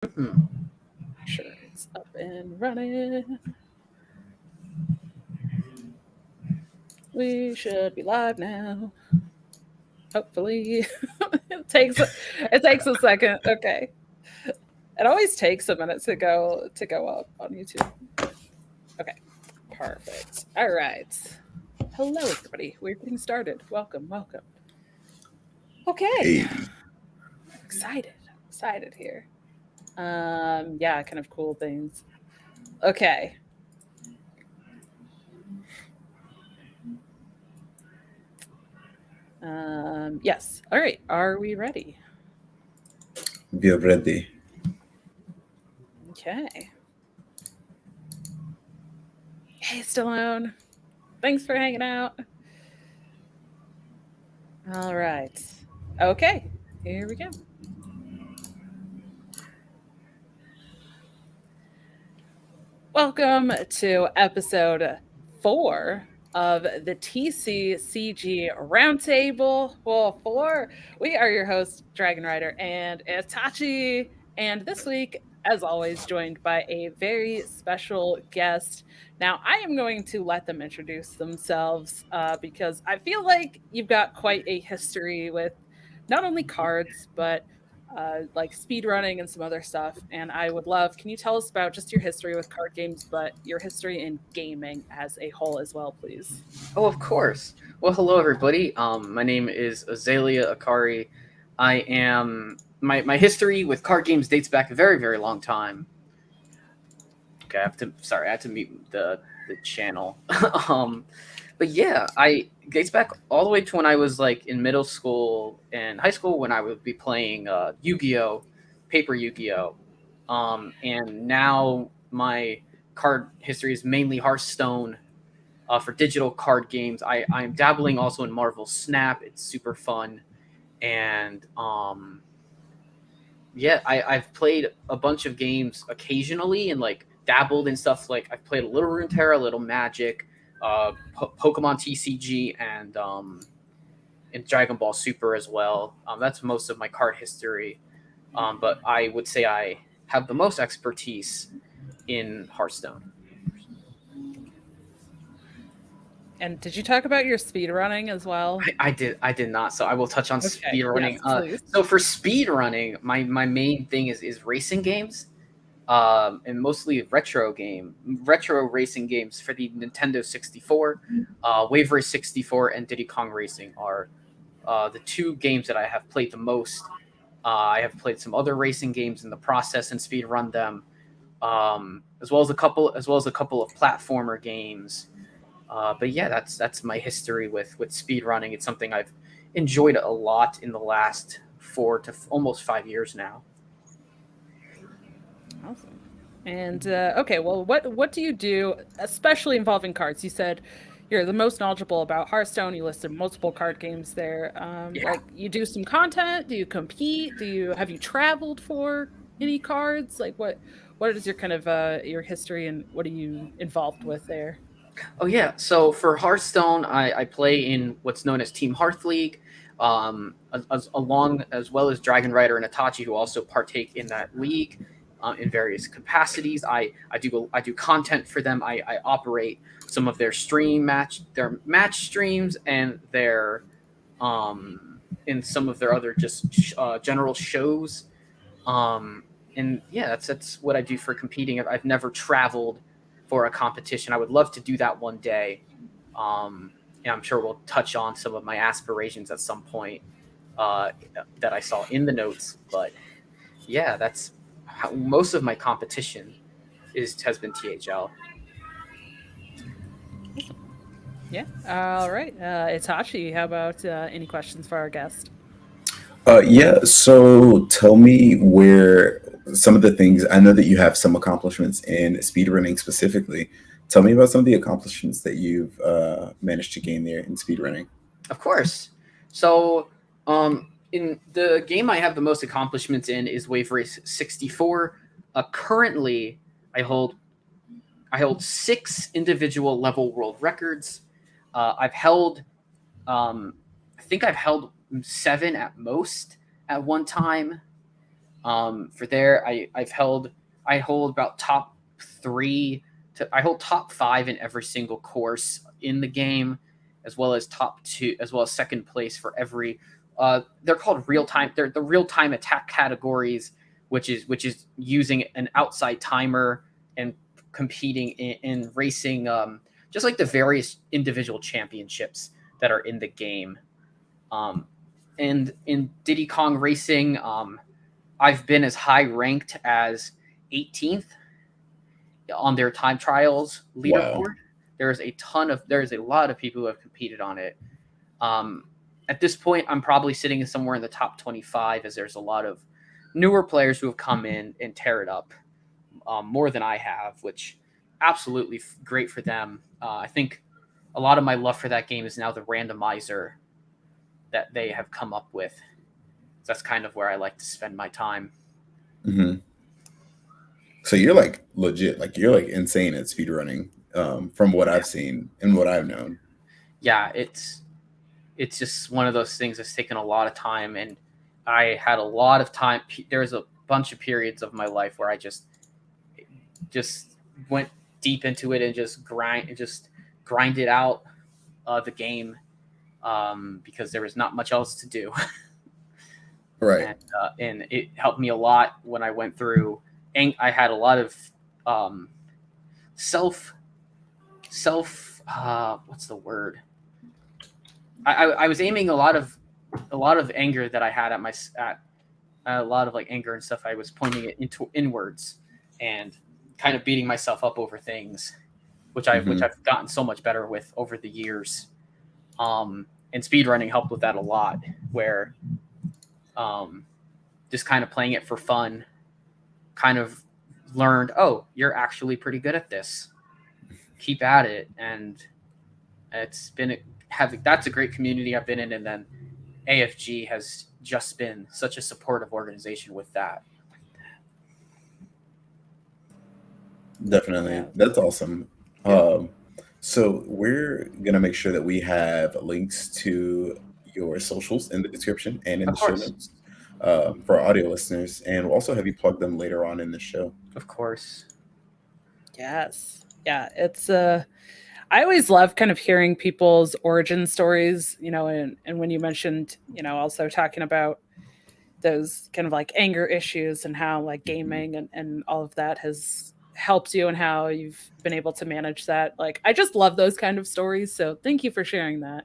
Sure, it's up and running. We should be live now. Hopefully, it takes a second. Okay, it always takes a minute to go up on YouTube. Okay, perfect. All right. Hello, everybody. We're getting started. Welcome, welcome. Okay, Hey, excited here. Yeah, kind of cool things. Okay. Yes. All right. Are we ready? we are ready. Okay. Hey, Stallone. Thanks for hanging out. All right. Okay. Here we go. Welcome to episode 4 of the TCCG Roundtable. Well, 4. We are your hosts, dragonrider and Itachi. And this week, as always, joined by a very special guest. Now, I am going to let them introduce themselves because I feel like you've got quite a history with not only cards, but like speed running and some other stuff. And I would love, can you tell us about just your history with card games, but your history in gaming as a whole as well, please? Oh, of course. Well, hello everybody. My name is AzaleaAkari. I am my history with card games dates back a very very long time. Okay, I have to mute the channel. um, but yeah, I dates back all the way to when I was like in middle school and high school when I would be playing Yu-Gi-Oh, paper Yu-Gi-Oh. And now my card history is mainly Hearthstone for digital card games. I'm dabbling also in Marvel Snap. It's super fun. And yeah, I've played a bunch of games occasionally and like dabbled in stuff like I've played a little Runeterra, a little Magic, Pokemon TCG, and Dragon Ball Super as well. That's most of my card history. But I would say I have the most expertise in Hearthstone. And did you talk about your speed running as well? I did not. So I will touch on Okay, speed running. yes, please. So for speed running, my main thing is racing games, and mostly retro racing games for the Nintendo 64. Wave Race 64 and Diddy Kong Racing are the two games that I have played the most. I have played some other racing games in the process and speed run them, as well as a couple of platformer games. But yeah, that's my history with speed running. It's something I've enjoyed a lot in the last 4 to almost 5 years now. Awesome. And okay, well, what do you do, especially involving cards? You said you're the most knowledgeable about Hearthstone. You listed multiple card games there. Yeah. Like, you do some content. Do you compete? Have you traveled for any cards? Like, what is your kind of your history and what are you involved with there? Oh yeah. So for Hearthstone, I play in what's known as Team Hearth League, along as well as Dragonrider and Itachi, who also partake in that league in various capacities. I do content for them. I operate some of their match streams and their in some of their other just general shows. And yeah, that's what I do for competing. I've never traveled for a competition. I would love to do that one day. And I'm sure we'll touch on some of my aspirations at some point uh, that I saw in the notes. But yeah, that's how most of my competition has been THL. Yeah. All right. Itachi, how about any questions for our guest? Yeah, so tell me where some of the things I know that you have some accomplishments in speedrunning specifically. Tell me about some of the accomplishments that you've managed to gain there in speedrunning. Of course. So, in the game I have the most accomplishments in is Wave Race 64. Currently, I hold I hold 6 individual level world records. I've held, I think I've held 7 at most at one time. For there, I hold about top 3 I hold top 5 in every single course in the game, as well as top 2, as well as second place for every. They're called real time. They're the real time attack categories, which is using an outside timer and competing in racing, just like the various individual championships that are in the game. And in Diddy Kong Racing, I've been as high ranked as 18th on their time trials leaderboard. Wow. There's a lot of people who have competed on it. At this point, I'm probably sitting somewhere in the top 25, as there's a lot of newer players who have come in and tear it up more than I have, which absolutely great for them. I think a lot of my love for that game is now the randomizer that they have come up with. That's kind of where I like to spend my time. Mm-hmm. So you're like legit, like you're like insane at speedrunning, from what I've seen and what I've known. Yeah, it's just one of those things that's taken a lot of time, and I had a lot of time. There's a bunch of periods of my life where I just went deep into it and just grinded out the game, because there was not much else to do. Right. And it helped me a lot when I went through. And I had a lot of self. What's the word? I was aiming a lot of anger that I had at a lot of like anger and stuff. I was pointing it inwards and kind of beating myself up over things, which I've gotten so much better with over the years. And speedrunning helped with that a lot, where just kind of playing it for fun, kind of learned, oh, you're actually pretty good at this. Keep at it. And it's been that's a great community I've been in. And then AFG has just been such a supportive organization with that. Definitely. Yeah. That's awesome. So we're going to make sure that we have links to your socials in the description and in Of the show course. notes for our audio listeners. And we'll also have you plug them later on in the show. Of course. Yes. Yeah. It's I always love kind of hearing people's origin stories, and when you mentioned, also talking about those kind of like anger issues and how like gaming and all of that has helped you and how you've been able to manage that. Like, I just love those kind of stories. So thank you for sharing that.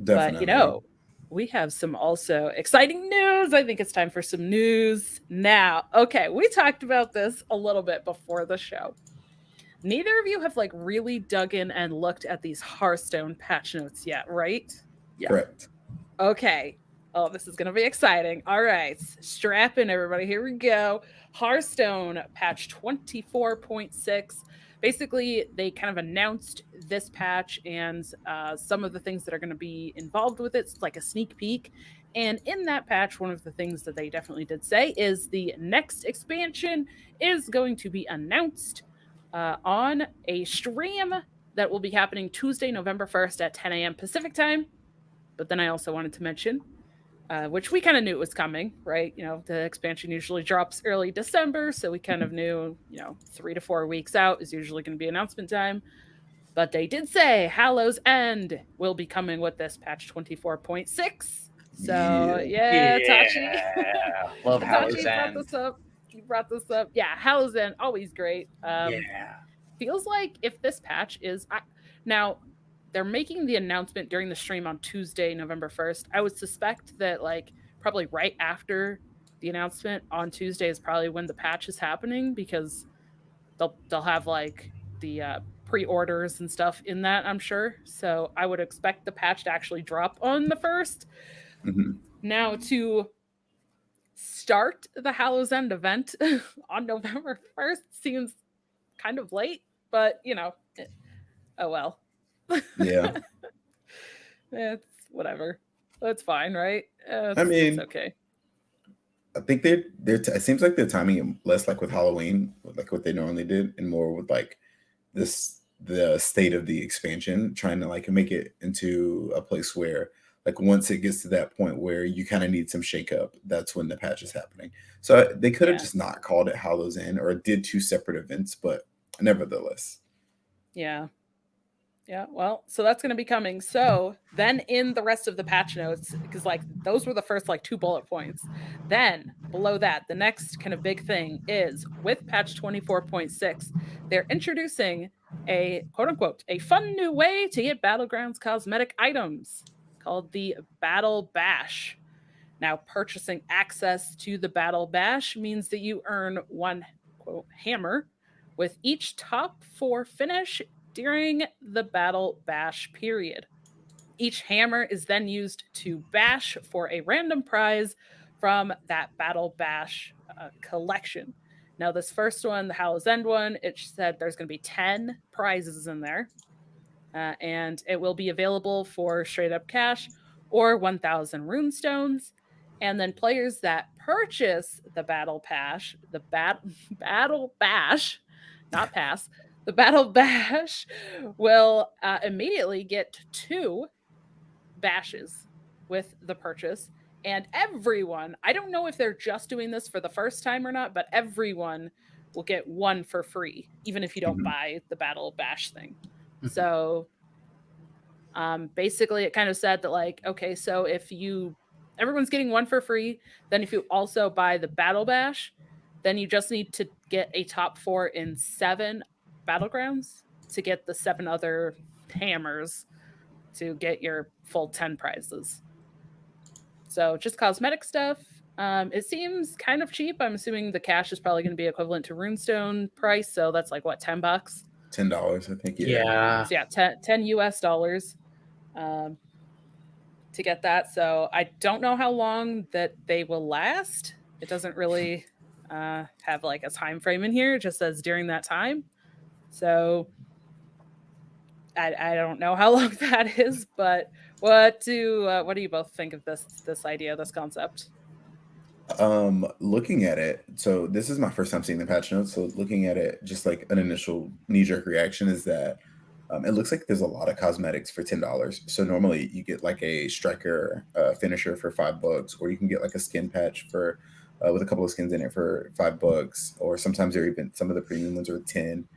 Definitely. But, we have some also exciting news. I think it's time for some news now. Okay, we talked about this a little bit before the show. Neither of you have like really dug in and looked at these Hearthstone patch notes yet, right? Yeah. Correct. Okay. Oh, this is going to be exciting. All right. Strap in, everybody. Here we go. Hearthstone patch 24.6. Basically, they kind of announced this patch and some of the things that are going to be involved with it. It's like a sneak peek. And in that patch, one of the things that they definitely did say is the next expansion is going to be announced on a stream that will be happening Tuesday, November 1st at 10 a.m. Pacific time. But then I also wanted to mention, which we kind of knew it was coming, right? The expansion usually drops early December, so we kind of knew, 3 to 4 weeks out is usually going to be announcement time. But they did say Hallow's End will be coming with this patch 24.6. So, yeah. Tachi. Love Hallow's Tachi End. You brought this up. Yeah, Hallow's End, always great. Yeah. Feels like if this patch is... now, they're making the announcement during the stream on Tuesday, November 1st. I would suspect that like probably right after the announcement on Tuesday is probably when the patch is happening, because they'll have like the pre-orders and stuff in that, I'm sure. So I would expect the patch to actually drop on the 1st. Mm-hmm. Now, to start the Hallow's End event on November 1st seems kind of late, but oh well. Yeah. It's whatever. That's fine, right? I mean, it's okay. I think it seems like they're timing it less like with Halloween, like what they normally did, and more with like the state of the expansion, trying to like make it into a place where Like once it gets to that point where you kind of need some shakeup, that's when the patch is happening. So they could have just not called it Hallows End or did 2 separate events, but nevertheless. Yeah. Yeah, well, so that's going to be coming. So then in the rest of the patch notes, because like those were the first like 2 bullet points. Then below that, the next kind of big thing is with patch 24.6, they're introducing a quote unquote a fun new way to get Battlegrounds cosmetic items called the Battle Bash. Now, purchasing access to the Battle Bash means that you earn 1 quote hammer with each top 4 finish during the Battle Bash period. Each hammer is then used to bash for a random prize from that Battle Bash collection. Now, this first one, the Hallows End one, it said there's going to be 10 prizes in there, and it will be available for straight up cash or 1,000 runestones. And then players that purchase the Battle Bash, Battle Bash, not pass, the Battle Bash will immediately get 2 bashes with the purchase. And everyone, I don't know if they're just doing this for the first time or not, but everyone will get 1 for free, even if you don't buy the Battle Bash thing. So basically it kind of said that like, okay, so if everyone's getting 1 for free, then if you also buy the Battle Bash, then you just need to get a top 4 in 7 Battlegrounds to get the 7 other hammers to get your full 10 prizes. So just cosmetic stuff. It seems kind of cheap. I'm assuming the cash is probably going to be equivalent to runestone price, so that's like what, $10? $10, I think. Yeah. So yeah, 10 US dollars to get that. So I don't know how long that they will last. It doesn't really have like a time frame in here. It just says during that time. So I don't know how long that is, but what do you both think of this idea, this concept? Looking at it, so this is my first time seeing the patch notes. So looking at it, just like an initial knee-jerk reaction is that it looks like there's a lot of cosmetics for $10. So normally you get like a striker finisher for $5, or you can get like a skin patch for with a couple of skins in it for $5, or sometimes they're even some of the premium ones are 10.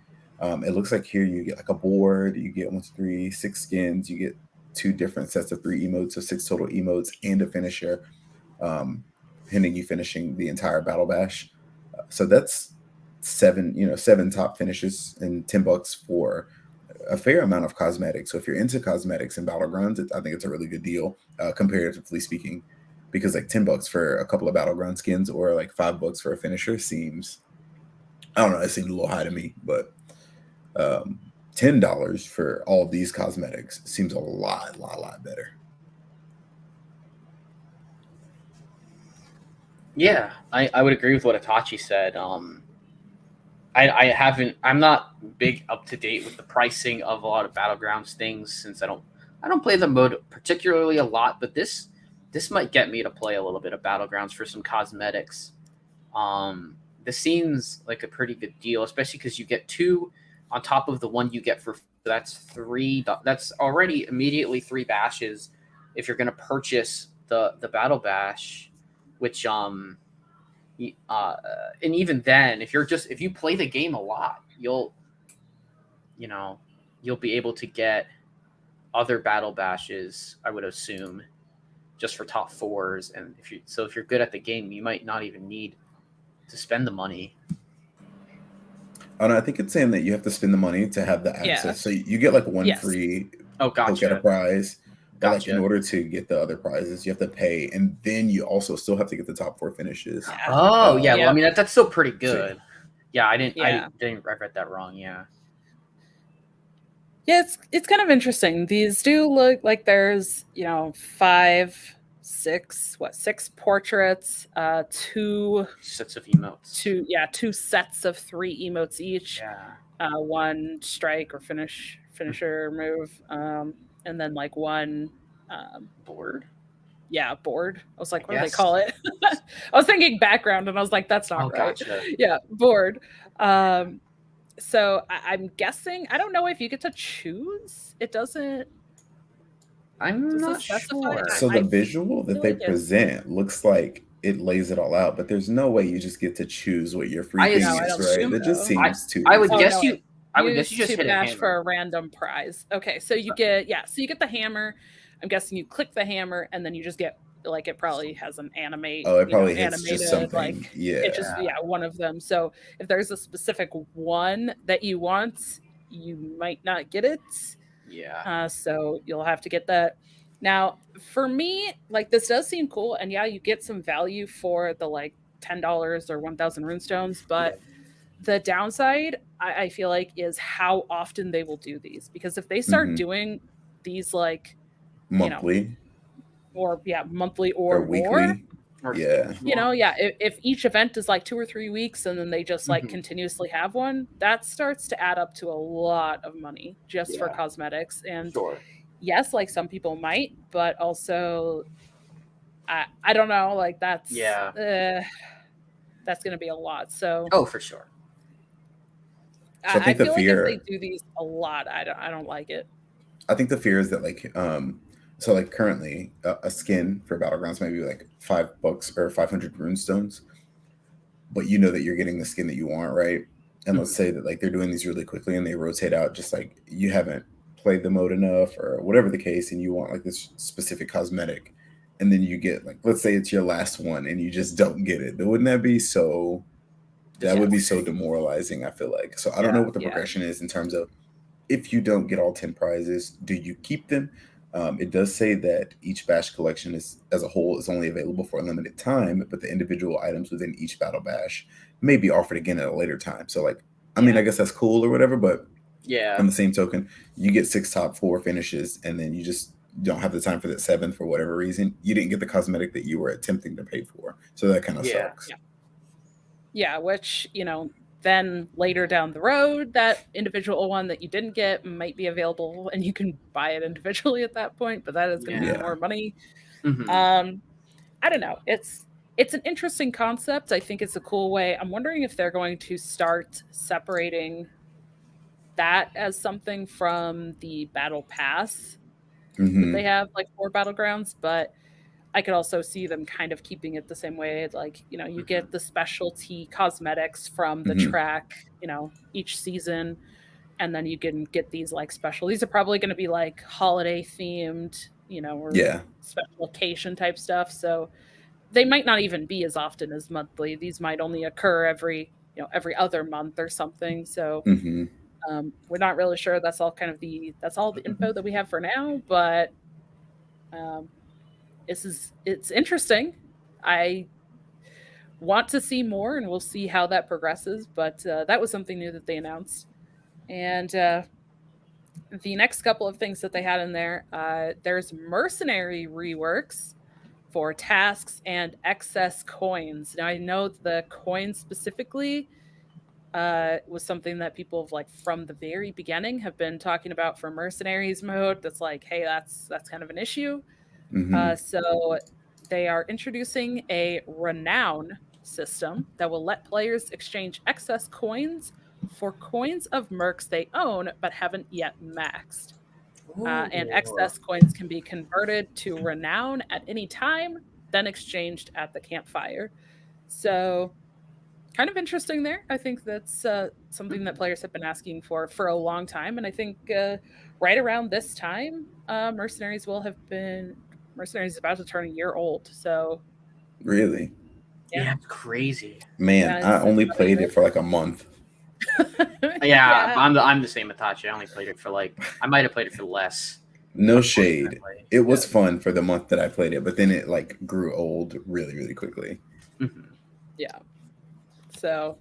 It looks like here you get like a board, you get 1, 2, 3, 6 skins, you get 2 different sets of 3 emotes, so 6 total emotes and a finisher. Pending you finishing the entire Battle Bash. So that's 7 top finishes and $10 for a fair amount of cosmetics. So if you're into cosmetics and Battlegrounds, I think it's a really good deal, comparatively speaking, because like $10 for a couple of Battleground skins or like $5 for a finisher seems, I don't know, it seemed a little high to me, but $10 for all of these cosmetics seems a lot better. Yeah, I would agree with what Itachi said. I'm not big up to date with the pricing of a lot of Battlegrounds things since I don't play the mode particularly a lot, but this might get me to play a little bit of Battlegrounds for some cosmetics. This seems like a pretty good deal, especially because you get 2 on top of the 1 you get for that's 3. That's already immediately 3 bashes if you're going to purchase the Battle Bash. Which and even then, if you play the game a lot, you'll be able to get other Battle Bashes, I would assume, just for top 4s. And if you're good at the game, you might not even need to spend the money. Oh, no, I think it's saying that you have to spend the money to have the access. Yeah. So you get like 1 free poke at a prize. But like in order to get the other prizes, you have to pay, and then you also still have to get the top 4 finishes. Yeah. Oh, yeah. Well, I mean that's still pretty good. Yeah, I read that wrong. Yeah. Yeah, it's kind of interesting. These do look like there's 5, 6 portraits, 2 sets of emotes. 2 sets of 3 emotes each. Yeah. 1 strike or finisher move. And then like 1 board. Yeah, board. I was like, what do they call it? I was thinking background, and I was like, that's not right. Gotcha. Yeah, board. So I'm guessing, I don't know if you get to choose. It doesn't I'm Does it not specify? sure. So the I visual that feel they like it. present looks like it lays it all out, but there's no way you just get to choose what your free I thing No, I is, don't right? think That just so. seems too I would easy. Oh guess no, you. I would guess you use just to hit a bash for hammer. a random prize. Okay, so you get so you get the hammer. I'm guessing you click the hammer and then you just get like it probably has an animate, Oh, it probably hits just animated something. like it Yeah. just one of them. So if there's a specific one that you want, you might not get it. Yeah. So you'll have to get that. Now, for me, like this does seem cool, and yeah, you get some value for the like $10 or 1,000 runestones, but the downside I feel like is how often they will do these, because if they start Hmm. doing these like Monthly or monthly or or more, weekly. Yeah. if each event is like 2 or 3 weeks and then they just like continuously have one, that starts to add up to a lot of money just for Yeah. cosmetics. And Sure. yes, like some people might, but also I don't know, like that's gonna be a lot. So Oh, for sure. So I I think the feel like if they fear, do these a lot, I don't like it. I think the fear is that so like currently a skin for Battlegrounds might be like $5 or 500 runestones, but you know that you're getting the skin that you want, right? And let's say that like they're doing these really quickly and they rotate out, just like you haven't played the mode enough or whatever the case, and you want like this specific cosmetic, and then you get like, let's say it's your last one and you just don't get it. Then wouldn't that be so? That would be so demoralizing, I feel like. So I don't know what the progression is in terms of, if you don't get all 10 prizes, do you keep them? It does say that each bash collection is, as a whole, is only available for a limited time, but the individual items within each battle bash may be offered again at a later time. So, like, I mean, I guess that's cool or whatever, but on the same token, you get 6 top 4 finishes, and then you just don't have the time for that 7th for whatever reason. You didn't get the cosmetic that you were attempting to pay for. So that kind of sucks. Yeah, which, then later down the road, that individual one that you didn't get might be available and you can buy it individually at that point, but that is going to be more money. I don't know. It's an interesting concept. I think it's a cool way. I'm wondering if they're going to start separating that as something from the battle pass that they have like for Battlegrounds, but I could also see them kind of keeping it the same way. Like, you get the specialty cosmetics from the track, each season, and then you can get these like special. These are probably going to be like holiday themed, or special occasion type stuff. So they might not even be as often as monthly. These might only occur every other month or something. So we're not really sure. That's all the info that we have for now. But it's interesting. I want to see more, and we'll see how that progresses. But that was something new that they announced. And the next couple of things that they had in there, there's mercenary reworks for tasks and excess coins. Now I know the coins specifically was something that people have like from the very beginning have been talking about for mercenaries mode. That's like, hey, that's kind of an issue. So they are introducing a renown system that will let players exchange excess coins for coins of mercs they own but haven't yet maxed. And excess coins can be converted to renown at any time, then exchanged at the campfire. So kind of interesting there. I think that's something that players have been asking for a long time. And I think right around this time, Mercenaries is about to turn a year old. So Really? Yeah, it's crazy. Man, I only played it for like a month. I'm the same Itachi. I only played it for I might have played it for less. No shade. It was fun for the month that I played it, but then it like grew old really, really quickly. Yeah. So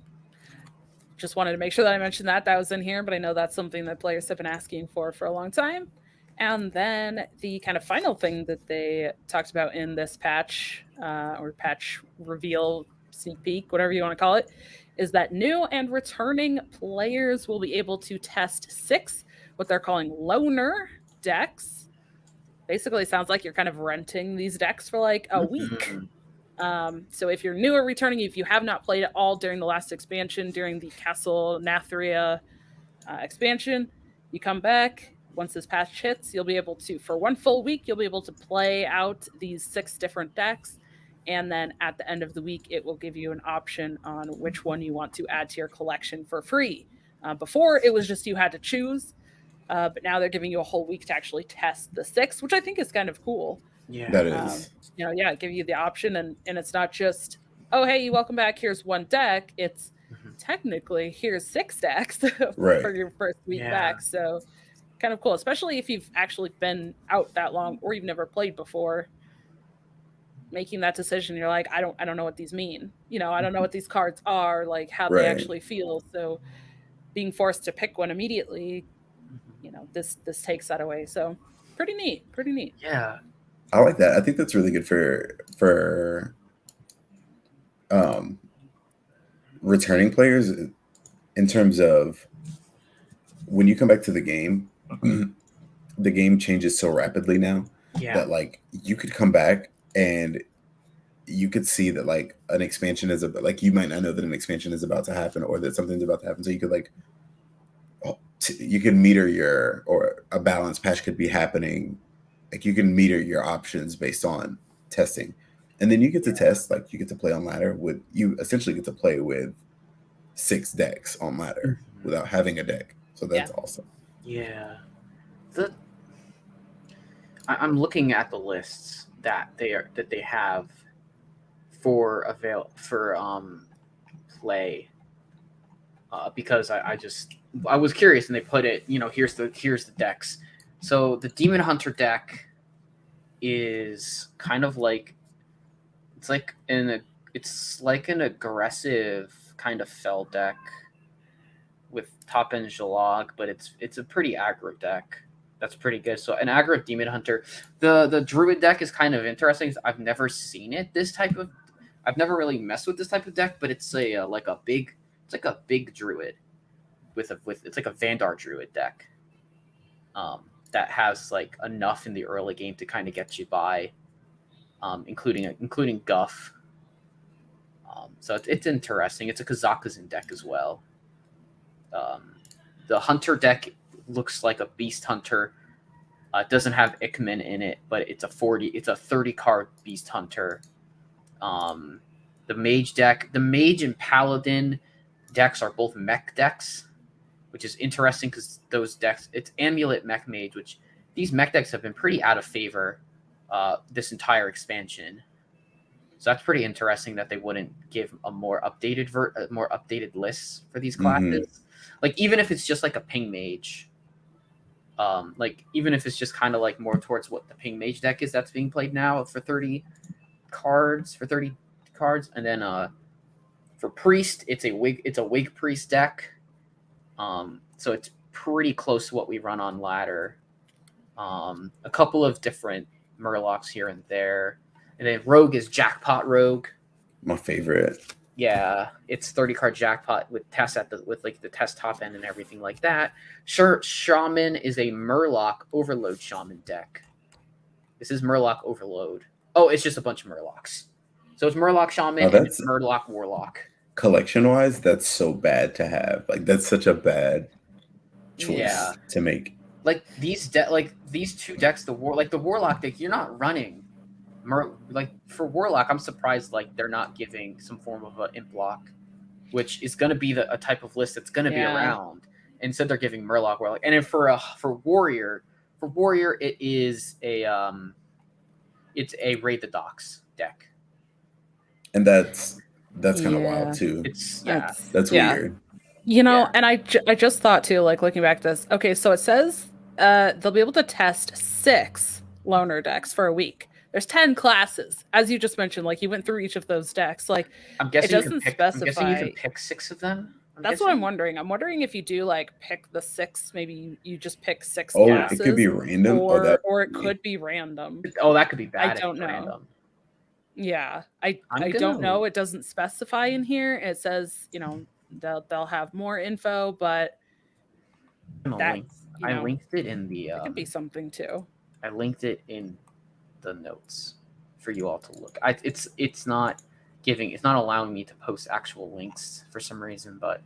just wanted to make sure that I mentioned that was in here, but I know that's something that players have been asking for a long time. And then the kind of final thing that they talked about in this patch, or patch reveal, sneak peek, whatever you want to call it, is that new and returning players will be able to test 6 what they're calling loaner decks. Basically, sounds like you're kind of renting these decks for like a week. So if you're new or returning, if you have not played at all during the last expansion, during the Castle Nathria expansion, you come back, once this patch hits, you'll be able to, for one full week, you'll be able to play out these 6 different decks. And then at the end of the week, it will give you an option on which one you want to add to your collection for free. Before, it was just you had to choose, but now they're giving you a whole week to actually test the 6, which I think is kind of cool. Yeah. That is. Give you the option, and it's not just, oh, hey, welcome back, here's one deck. It's technically, here's 6 decks for your first week back. So kind of cool, especially if you've actually been out that long or you've never played before. Making that decision, you're like, I don't know what these mean. I don't know what these cards are, like how they actually feel. So being forced to pick one immediately, this takes that away. So pretty neat. Yeah, I like that. I think that's really good for returning players in terms of when you come back to the game. The game changes so rapidly now that like you could come back and you could see that like an expansion is like you might not know that an expansion is about to happen or that something's about to happen. So you could like you can meter or a balance patch could be happening. Like you can meter your options based on testing, and then you get to test. Like you get to play on ladder you essentially get to play with 6 decks on ladder without having a deck. So that's awesome. Yeah. I'm looking at the lists that they have for play, because I was curious, and they put it, here's the decks. So the Demon Hunter deck is kind of like it's like an aggressive kind of fell deck with top end Jalag, but it's a pretty aggro deck. That's pretty good. So an aggro Demon Hunter. The Druid deck is kind of interesting. I've never seen it. I've never really messed with this type of deck, but it's like a big Druid with it's like a Vandar Druid deck. That has like enough in the early game to kind of get you by, including Guff. So it's interesting. It's a Kazakuzen deck as well. The Hunter deck looks like a Beast Hunter. It doesn't have Ikman in it, but it's a 30 card Beast Hunter. The Mage and Paladin decks are both mech decks, which is interesting because those decks, it's Amulet Mech Mage, which these mech decks have been pretty out of favor this entire expansion. So that's pretty interesting that they wouldn't give a more updated list for these classes. Like even if it's just like a Ping Mage, like even if it's just kind of like more towards what the Ping Mage deck is that's being played now for 30 cards, and then for Priest, it's a Wig Priest deck. So it's pretty close to what we run on ladder. A couple of different Murlocs here and there. And then Rogue is Jackpot Rogue. My favorite. Yeah, it's 30 card Jackpot with test with like the test top end and everything like that. Sure, Shaman is a Murloc Overload Shaman deck. This is Murloc Overload. Oh, it's just a bunch of Murlocs. So it's Murloc Shaman and it's Murloc Warlock. Collection wise, that's so bad to have. Like that's such a bad choice to make. Like these two decks, the Warlock deck, you're not running. Like for Warlock, I'm surprised like they're not giving some form of an imp block, which is going to be a type of list that's going to be around. Instead, they're giving Murloc Warlock, and then for Warrior, it is it's a Raid the Docks deck, and that's kind of wild too. That's weird. And I just thought too, like looking back at this. Okay, so it says they'll be able to test 6 loner decks for a week. There's 10 classes, as you just mentioned. Like you went through each of those decks. Like I'm guessing it doesn't specify. I'm guessing you can pick 6 of them. That's what I'm wondering. I'm wondering if you do like pick the 6. Maybe you just pick 6 classes. It could be random, or it could be random. Oh, that could be bad. I don't know. Random. Yeah, I don't know. It doesn't specify in here. It says they'll have more info, but I linked it in the. It could be something too. I linked it in the notes for you all to look. It's not allowing me to post actual links for some reason, but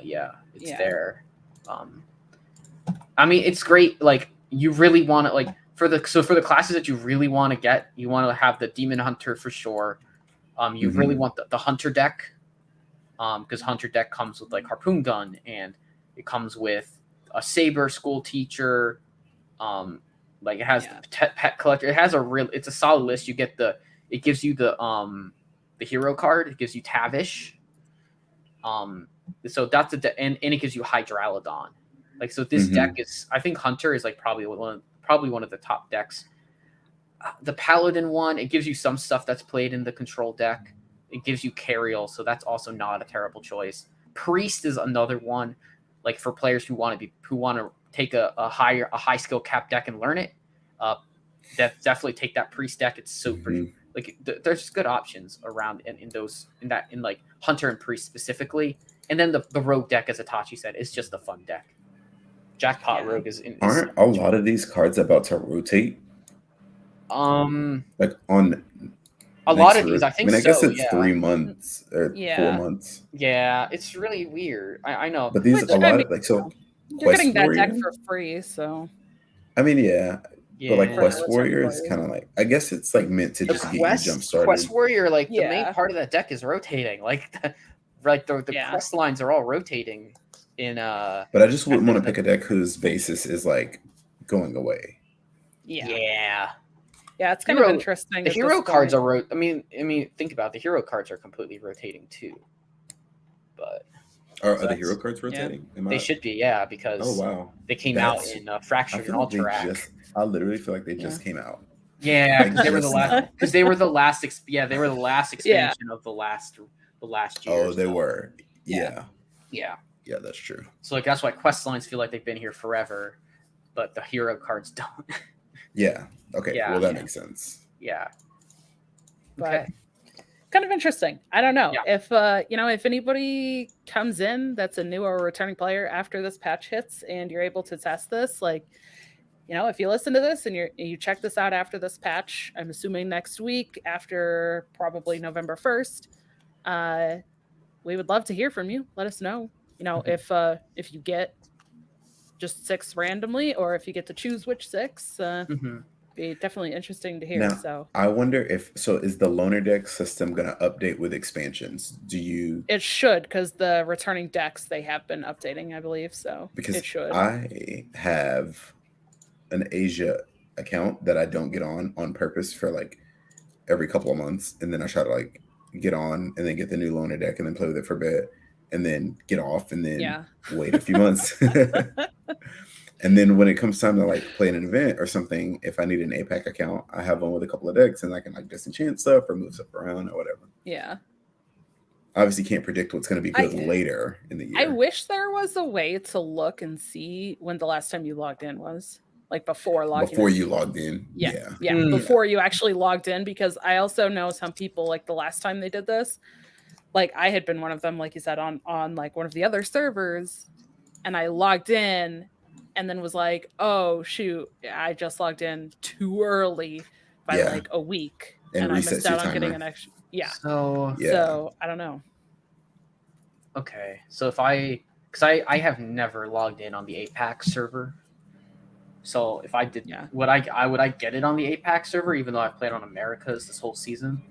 it's there. I mean, it's great. Like you really want to for the classes that you really want to get, you want to have the Demon Hunter for sure. You really want the Hunter deck, because Hunter deck comes with like Harpoon Gun, and it comes with a Saber School Teacher. Like it has the pet collector. It has it's a solid list. You get it gives you the hero card. It gives you Tavish. So that's and it gives you Hydralodon. Like, so this deck is, I think Hunter is like probably one of the top decks. The Paladin one, it gives you some stuff that's played in the control deck. It gives you Cariel, so that's also not a terrible choice. Priest is another one, like for players who want to take a high skill cap deck and learn it. Definitely take that Priest deck. It's super like there's good options around in like Hunter and Priest specifically. And then the Rogue deck, as Itachi said, is just a fun deck. Jackpot Rogue aren't a lot of these cards about to rotate? Like on a lot of these, I think. I guess it's 3 months or 4 months. Yeah, it's really weird. I know, but these a lot of like so. You're getting that deck for free, so. I mean, but like Quest Warrior is kind of like, I guess it's like meant to just get you jump started. Quest Warrior, like the main part of that deck is rotating, like the quest lines are all rotating. But I just wouldn't want to pick a deck whose basis is like going away. Yeah, it's kind of interesting. The hero cards are I mean, think about it. The hero cards are completely rotating too. But are the hero cards rotating? They should be, because they came out in Fractured and Alterac. I literally feel like they just came out. Yeah, because they were the last expansion of the last year. Oh, they were. Yeah. Yeah, that's true. So like that's why quest lines feel like they've been here forever, but the hero cards don't. Yeah. Okay. Yeah, well, that makes sense. Yeah. Okay. Kind of interesting. I don't know if if anybody comes in that's a new or returning player after this patch hits and you're able to test this, like, if you listen to this and you check this out after this patch, I'm assuming next week after probably November 1st, we would love to hear from you. Let us know. If you get just 6 randomly, or if you get to choose which 6, be definitely interesting to hear. Now, so I wonder is the loner deck system going to update with expansions? It should, because the returning decks they have been updating, I believe. So because it should. I have an Asia account that I don't get on purpose for like every couple of months, and then I try to like get on and then get the new loner deck and then play with it for a bit. And then get off and then wait a few months. And then when it comes time to like play an event or something, if I need an APAC account, I have one with a couple of decks and I can like disenchant stuff or move stuff around or whatever. Yeah. Obviously can't predict what's going to be good later in the year. I wish there was a way to look and see when the last time you logged in was. Like before logging in. Before you logged in. Yeah. Before you actually logged in, because I also know some people, like the last time they did this, like I had been one of them, like you said, on like one of the other servers, and I logged in and then was like, oh shoot, I just logged in too early by like a week, and I missed out on getting an extra. So I don't know. Okay, so because I have never logged in on the APAC server. So if I did, would I get it on the APAC server, even though I've played on Americas this whole season?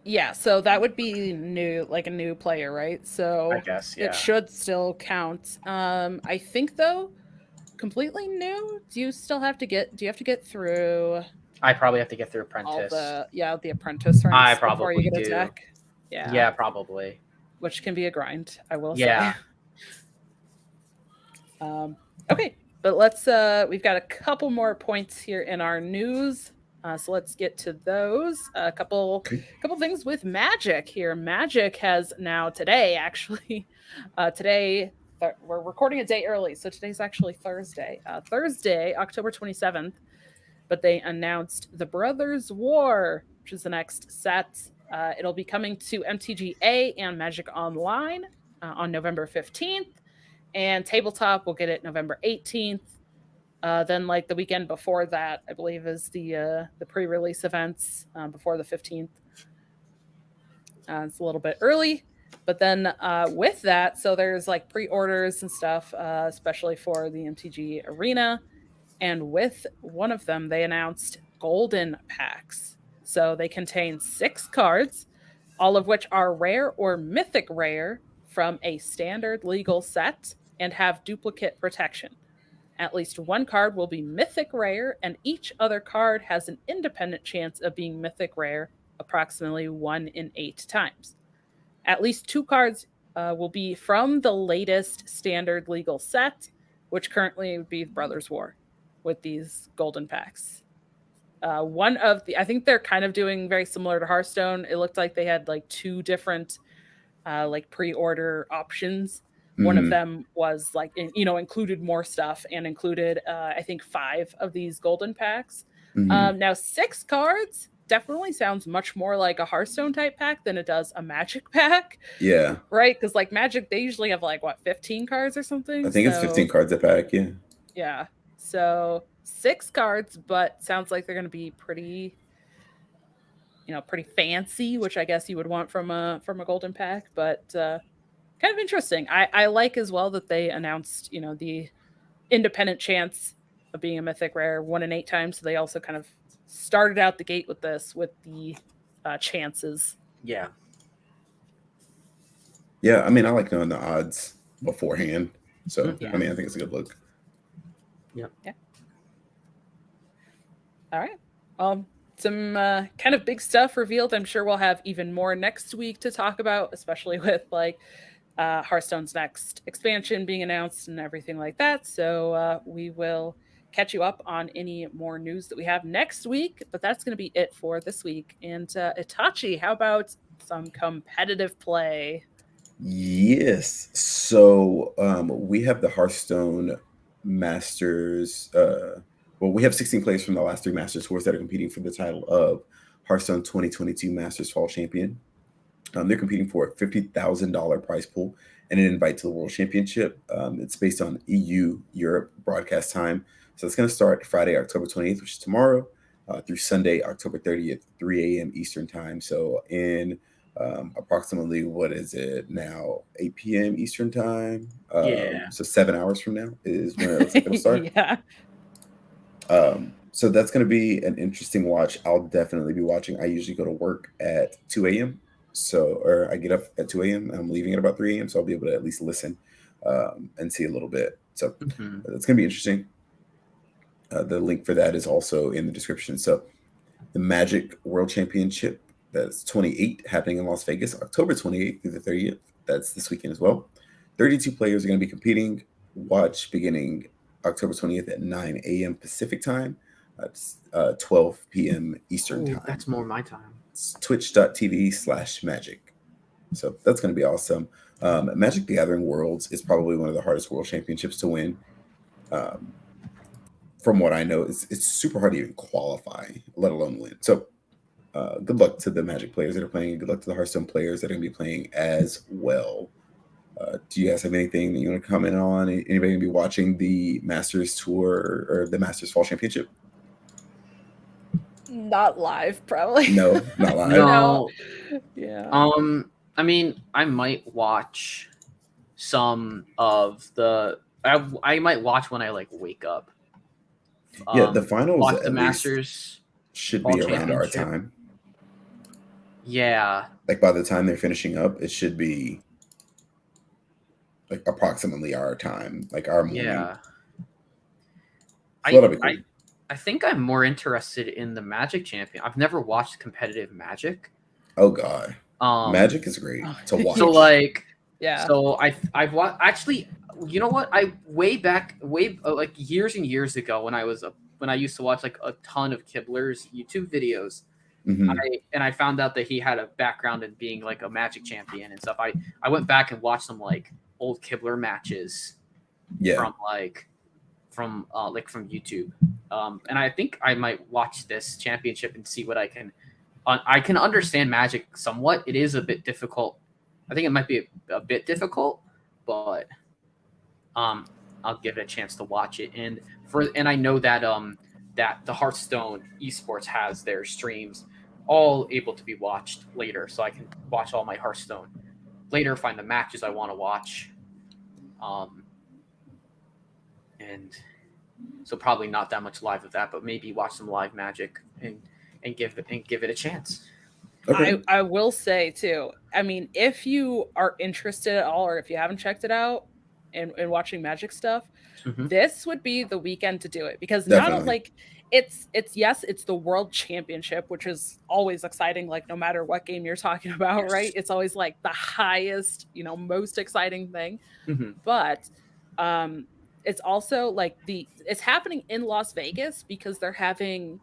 Yeah, so that would be new, like a new player, right? So I guess it should still count. I think though, completely new. Do you have to get through? I probably have to get through Apprentice. The Apprentice ranks I probably before you get a deck. Yeah, probably. Which can be a grind, I will say. Okay, but let's. We've got a couple more points here in our news. So let's get to those. A couple things with Magic here. Magic has now today, actually, we're recording a day early, so today's actually Thursday. Thursday, October 27th, but they announced the Brothers War, which is the next set. It'll be coming to MTGA and Magic Online on November 15th, and Tabletop will get it November 18th. Then, like the weekend before that, I believe is the pre-release events before the 15th. It's a little bit early, But then with that, so there's like pre-orders and stuff, especially for the MTG Arena. And with one of them, they announced golden packs. So they contain 6 cards, all of which are rare or mythic rare from a standard legal set and have duplicate protection. At least one card will be mythic rare, and each other card has an independent chance of being mythic rare, approximately 1 in 8 times. At least 2 cards will be from the latest standard legal set, which currently would be Brothers War with these golden packs. One of the, I think they're kind of doing very similar to Hearthstone. It looked like they had like 2 different like pre-order options. One of them was like, included more stuff and included, I think, 5 of these golden packs. Now 6 cards definitely sounds much more like a Hearthstone type pack than it does a Magic pack. Yeah. Right? Because like Magic, they usually have like, what, 15 cards or something? I think it's 15 cards a pack, yeah. Yeah. So 6 cards, but sounds like they're going to be pretty, pretty fancy, which I guess you would want from a golden pack, but kind of interesting. I like as well that they announced, the independent chance of being a mythic rare 1 in 8 times. So they also kind of started out the gate with this, with the chances. Yeah. Yeah, I mean, I like knowing the odds beforehand. So, Yeah. I mean, I think it's a good look. Yep. Yeah. All right. Some kind of big stuff revealed. I'm sure we'll have even more next week to talk about, especially with like Hearthstone's next expansion being announced and everything like that. So we will catch you up on any more news that we have next week. But that's going to be it for this week. And Itachi, how about some competitive play? Yes. So we have the Hearthstone Masters. Well, we have 16 players from the last 3 Masters tours that are competing for the title of Hearthstone 2022 Masters Fall Champion. They're competing for a $50,000 prize pool and an invite to the World Championship. It's based on EU Europe broadcast time. So it's going to start Friday, October 28th, which is tomorrow, through Sunday, October 30th, 3 a.m. Eastern time. So in approximately, what is it now, 8 p.m. Eastern time? Yeah. So 7 hours from now is when it looks like it'll start. Yeah. So that's going to be an interesting watch. I'll definitely be watching. I usually go to work at 2 a.m. Or I get up at 2 a.m. I'm leaving at about 3 a.m. So I'll be able to at least listen and see a little bit. So that's going to be interesting. The link for that is also in the description. So the Magic World Championship, that's 28, happening in Las Vegas, October 28th through the 30th. That's this weekend as well. 32 players are going to be competing. Watch beginning October 20th at 9 a.m. Pacific time. That's 12 p.m. Eastern time. That's more my time. It's twitch.tv/magic. So that's going to be awesome. Magic the Gathering Worlds is probably one of the hardest world championships to win. From what I know, it's super hard to even qualify, let alone win. So good luck to the Magic players that are playing, and good luck to the Hearthstone players that are going to be playing as well. Do you guys have anything that you want to comment on? Anybody going to be watching the Masters Tour or the Masters Fall Championship? Not live, probably. No, not live. No. Yeah. I mean, I might watch some of the. I might watch when I like wake up. Yeah, the finals watch the at Masters least should Fall be around our Championship. time. Yeah. Like by the time they're finishing up, it should be like approximately our time, like our morning. Yeah. So that'll be cool. I think I'm more interested in the Magic Champion. I've never watched competitive Magic. Oh god, Magic is great to watch. So like, yeah. So I've watched. Actually, you know what? Way back like years and years ago when I used to watch like a ton of Kibler's YouTube videos. I found out that he had a background in being like a Magic champion and stuff. I went back and watched some like old Kibler matches. Yeah. From YouTube. And I think I might watch this championship and see what I can. I can understand Magic somewhat. It is a bit difficult. I think it might be a bit difficult, but I'll give it a chance to watch it. And I know that that the Hearthstone esports has their streams all able to be watched later, so I can watch all my Hearthstone later find the matches I want to watch. And so probably not that much live of that, but maybe watch some live Magic and give it a chance. Okay. I will say too, I mean, if you are interested at all, or if you haven't checked it out and watching Magic stuff, Mhm. this would be the weekend to do it, because Definitely. like it's yes, it's the World Championship, which is always exciting, like no matter what game you're talking about, Yes. right? It's always like the highest, most exciting thing. Mhm. But it's also like it's happening in Las Vegas because they're having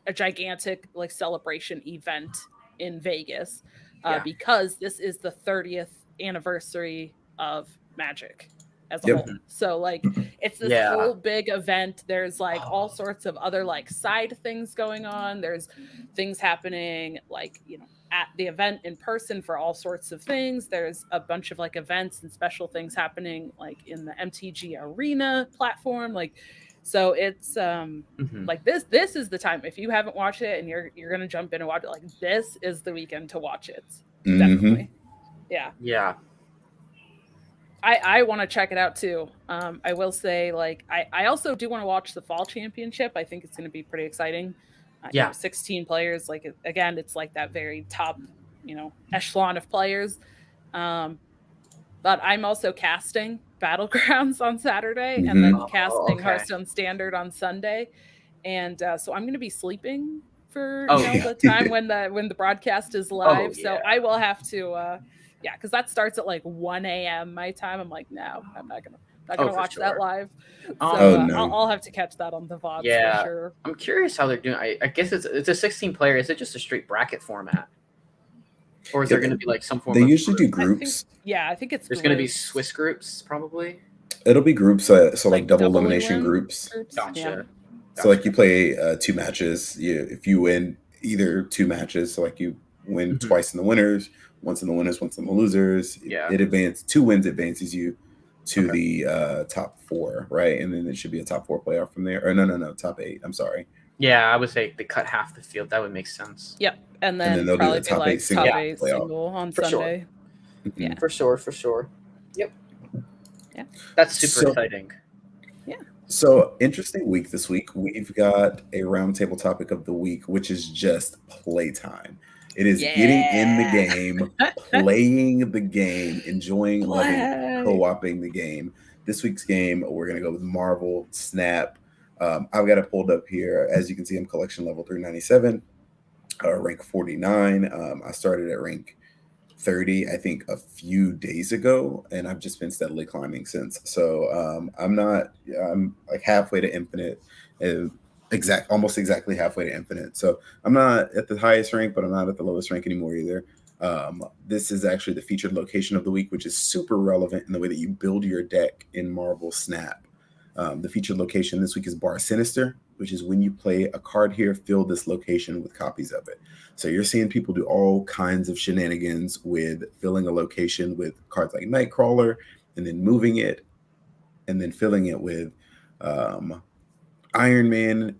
a gigantic like celebration event in Vegas, Yeah. because this is the 30th anniversary of Magic as a Yep. whole. So like it's this Yeah. whole big event. There's like all Oh. sorts of other like side things going on. There's things happening like, at the event in person for all sorts of things. There's a bunch of like events and special things happening like in the MTG Arena platform. Like, so it's Mhm. like this is the time, if you haven't watched it and you're gonna jump in and watch it, like this is the weekend to watch it. Definitely. Yeah. Yeah. I want to check it out too. I will say, like, I also do want to watch the fall championship. I think it's going to be pretty exciting. Yeah. 16 players. Like, again, it's like that very top, echelon of players. But I'm also casting Battlegrounds on Saturday, and then casting okay. Hearthstone Standard on Sunday, and so I'm going to be sleeping for Oh, the time when the broadcast is live. Oh, So yeah. I will have to, yeah, because that starts at like 1 a.m. my time. I'm like, no, I'm not gonna for watch that sure. live. So Oh, no. I'll have to catch that on the VODs Yeah. for sure. I'm curious how they're doing. I guess it's a 16 player. Is it just a straight bracket format? Or is there going to be like some form They of usually do group? groups. I think it's There's going to be groups. Swiss groups, probably. It'll be groups, so like double double elimination elim groups. Gotcha. Yeah. So like you play 2 matches. If you win either 2 matches, so like you win Mhm. twice in the winners, once in the winners, once in the losers. Yeah. It advances 2 wins advances you to Okay. the top 4, right? And then it should be a top 4 playoff from there. Or no, top 8. I'm sorry. Yeah, I would say they cut half the field. That would make sense. Yep, and then then they'll do probably the be top 8 like single top 8 playoff. single on For sure. Sunday. Yeah. For sure. Yep. Yeah. That's super exciting. Yeah. So interesting week this week. We've got a roundtable topic of the week, which is just playtime. It is getting in the game, playing the game, enjoying, loving, co-oping the game. This week's game, we're going to go with Marvel Snap. I've got it pulled up here. As you can see, I'm collection level 397, rank 49. I started at rank 30, I think, a few days ago, and I've just been steadily climbing since. So I'm like halfway to infinite, almost exactly halfway to infinite. So I'm not at the highest rank, but I'm not at the lowest rank anymore either. This is actually the featured location of the week, which is super relevant in the way that you build your deck in Marvel Snap. The featured location this week is Bar Sinister, which is when you play a card here, fill this location with copies of it. So you're seeing people do all kinds of shenanigans with filling a location with cards like Nightcrawler, and then moving it, and then filling it with Iron Man,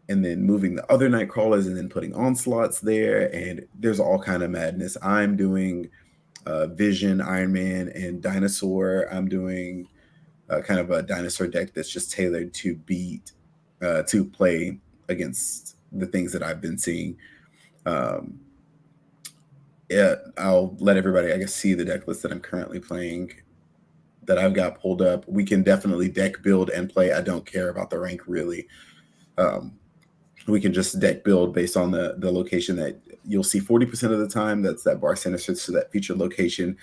and then moving the other Nightcrawlers, and then putting Onslaughts there. And there's all kind of madness. I'm doing Vision, Iron Man, and Dinosaur. I'm doing kind of a dinosaur deck that's just tailored to to play against the things that I've been seeing. Yeah, I'll let everybody, I guess, see the deck list that I'm currently playing that I've got pulled up. We can definitely deck build and play. I don't care about the rank really. We can just deck build based on the location that you'll see 40% of the time. That's that Bar Sinister, so that featured location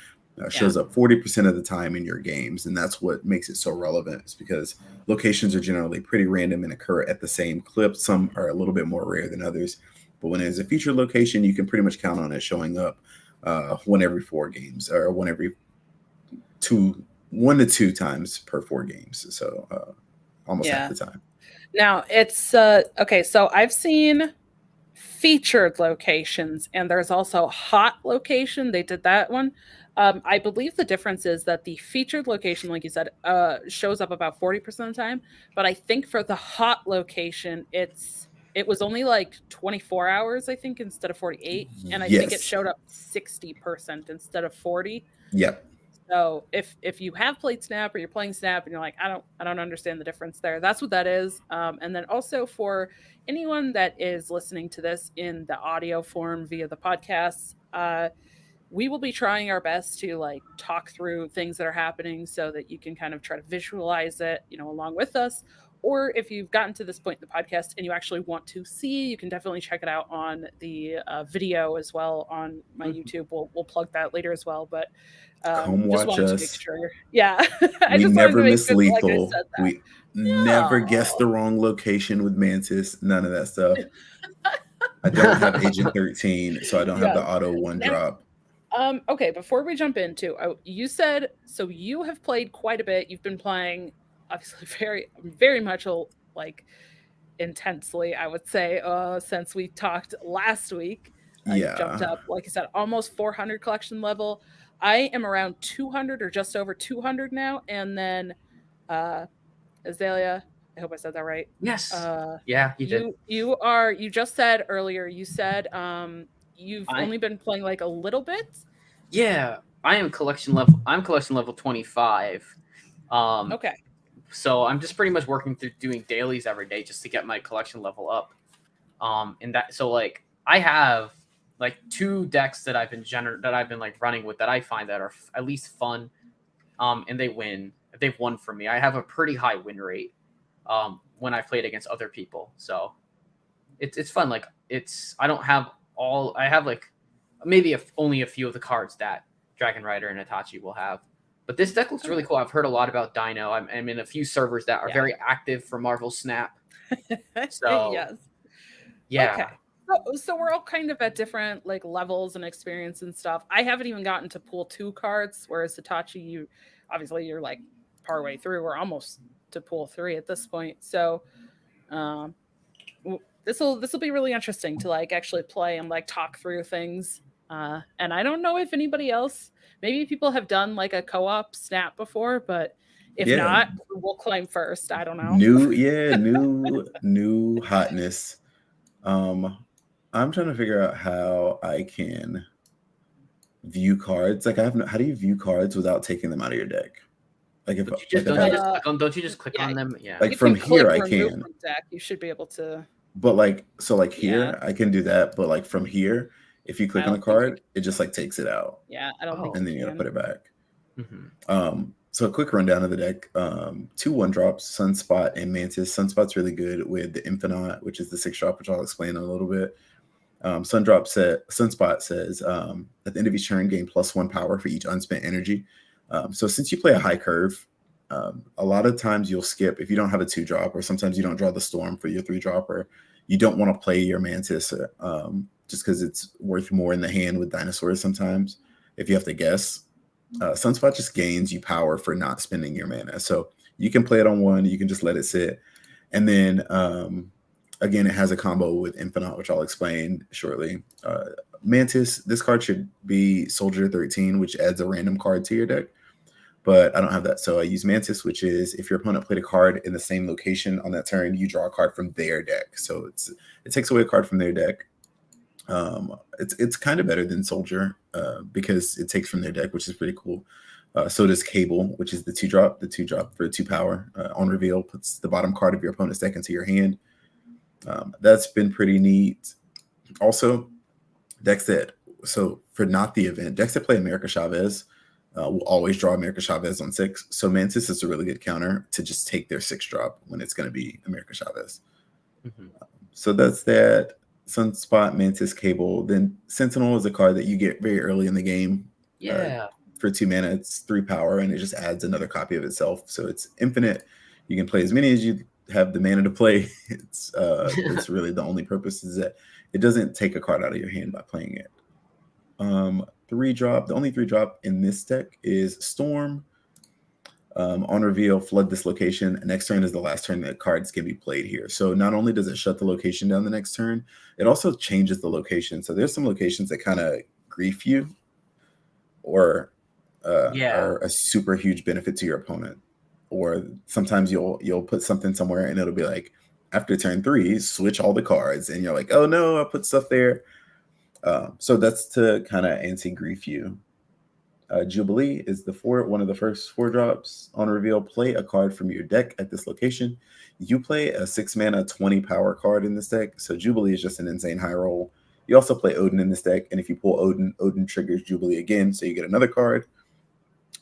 shows up 40% of the time in your games, and that's what makes it so relevant. Is because locations are generally pretty random and occur at the same clip. Some are a little bit more rare than others, but when it's a featured location, you can pretty much count on it showing up 1 every 4 games, or 1 to 2 times per 4 games. So almost half the time. Now it's okay. So I've seen featured locations, and there's also hot location. They did that one. I believe the difference is that the featured location, like you said, shows up about 40% of the time. But I think for the hot location, it was only like 24 hours, I think, instead of 48. And I think it showed up 60% instead of 40. Yep. So if you have played Snap or you're playing Snap and you're like, I don't understand the difference there, that's what that is. And then also for anyone that is listening to this in the audio form via the podcasts, we will be trying our best to like talk through things that are happening so that you can kind of try to visualize it, along with us. Or if you've gotten to this point in the podcast and you actually want to see, you can definitely check it out on the video as well on my YouTube. We'll plug that later as well. But Come just watch wanted to make us. sure. Yeah, I We just wanted never to make miss sure that, like I lethal. said that. We never guess No. the wrong location with Mantis. None of that stuff. I don't have Agent 13, so I don't have Yeah. the auto one Now, drop. Okay, before we jump into, you said so you have played quite a bit. You've been playing obviously very much like intensely, I would say, since we talked last week. You've jumped Yeah. up, like I said, almost 400 collection level. I am around 200 or just over 200 now, and then Azalea, I hope I said that right. Yes. Yeah, you did. You just said earlier, you said you've only been playing like a little bit. Yeah, I'm collection level 25. Okay. So I'm just pretty much working through doing dailies every day just to get my collection level up. And that, so like I have like 2 decks that I've been like running with that I find that are at least fun. And they've won for me. I have a pretty high win rate when I played against other people. So it's fun. Like I have like maybe only a few of the cards that Dragonrider and Itachi will have. But this deck looks really cool. I've heard a lot about Dino. I'm in a few servers that are very active for Marvel Snap. So yes. Yeah. Okay. So we're all kind of at different like levels and experience and stuff. I haven't even gotten to pool 2 cards, whereas Itachi, you're like partway through. We're almost to pool 3 at this point. So this will be really interesting to like actually play and like talk through things. And I don't know if anybody else, maybe people have done like a co-op Snap before, but if not, we'll claim first. I don't know. New hotness. I'm trying to figure out how I can view cards. Like how do you view cards without taking them out of your deck? Like if don't you just click on them? Yeah. Like from here I can. From deck, you should be able to. But like here I can do that, but like from here, if you click on the card, it just like takes it out. Yeah, I don't think. And then you gotta put it back. Mm-hmm. So a quick rundown of the deck. 2 1-drops, Sunspot and Mantis. Sunspot's really good with the Infinite, which is the 6-drop, which I'll explain in a little bit. Sunspot says at the end of each turn, gain +1 power for each unspent energy. So since you play a high curve, a lot of times you'll skip if you don't have a 2-drop, or sometimes you don't draw the Storm for your 3-dropper. You don't want to play your Mantis just because it's worth more in the hand with dinosaurs sometimes if you have to guess. Sunspot just gains you power for not spending your mana. So you can play it on 1, you can just let it sit. And then again, it has a combo with Infinite, which I'll explain shortly. Mantis, this card should be Soldier 13, which adds a random card to your deck. But I don't have that. So I use Mantis, which is if your opponent played a card in the same location on that turn, you draw a card from their deck. So it takes away a card from their deck. It's kind of better than Soldier because it takes from their deck, which is pretty cool. So does Cable, which is the 2-drop. The 2-drop for 2 power on reveal puts the bottom card of your opponent's deck into your hand. That's been pretty neat. Also, decks that, so for not the event, decks that play America Chavez will always draw America Chavez on 6. So Mantis is a really good counter to just take their 6-drop when it's going to be America Chavez. Mm-hmm. So that's that. Sunspot, Mantis, Cable. Then Sentinel is a card that you get very early in the game. Yeah. For 2 mana, it's 3 power, and it just adds another copy of itself. So it's infinite. You can play as many as you have the mana to play. It's really the only purpose is that it doesn't take a card out of your hand by playing it. 3-drop. The only 3-drop in this deck is Storm. On reveal, flood this location. Next turn is the last turn that cards can be played here. So not only does it shut the location down the next turn, it also changes the location. So there's some locations that kind of grief you or are a super huge benefit to your opponent. Or sometimes you'll put something somewhere and it'll be like, after turn 3, switch all the cards. And you're like, oh no, I put stuff there. So that's to kind of anti-grief you. Jubilee is one of the first 4 drops. On reveal, play a card from your deck at this location. You play a 6 mana, 20 power card in this deck. So Jubilee is just an insane high roll. You also play Odin in this deck, and if you pull Odin, Odin triggers Jubilee again, so you get another card.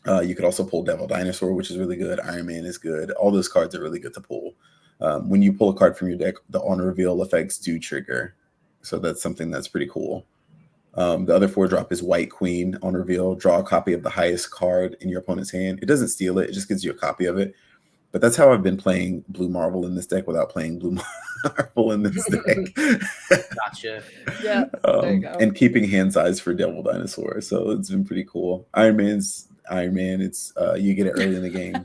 You could also pull Devil Dinosaur, which is really good. Iron Man is good. All those cards are really good to pull. When you pull a card from your deck, the on reveal effects do trigger. So that's something that's pretty cool. The other 4 drop is White Queen. On reveal, draw a copy of the highest card in your opponent's hand. It doesn't steal it, it just gives you a copy of it. But that's how I've been playing Blue Marvel in this deck without playing Blue Marvel in this deck. Gotcha. Yeah, there you go. And keeping hand size for Devil Dinosaur. So it's been pretty cool. Iron Man. It's you get it early in the game.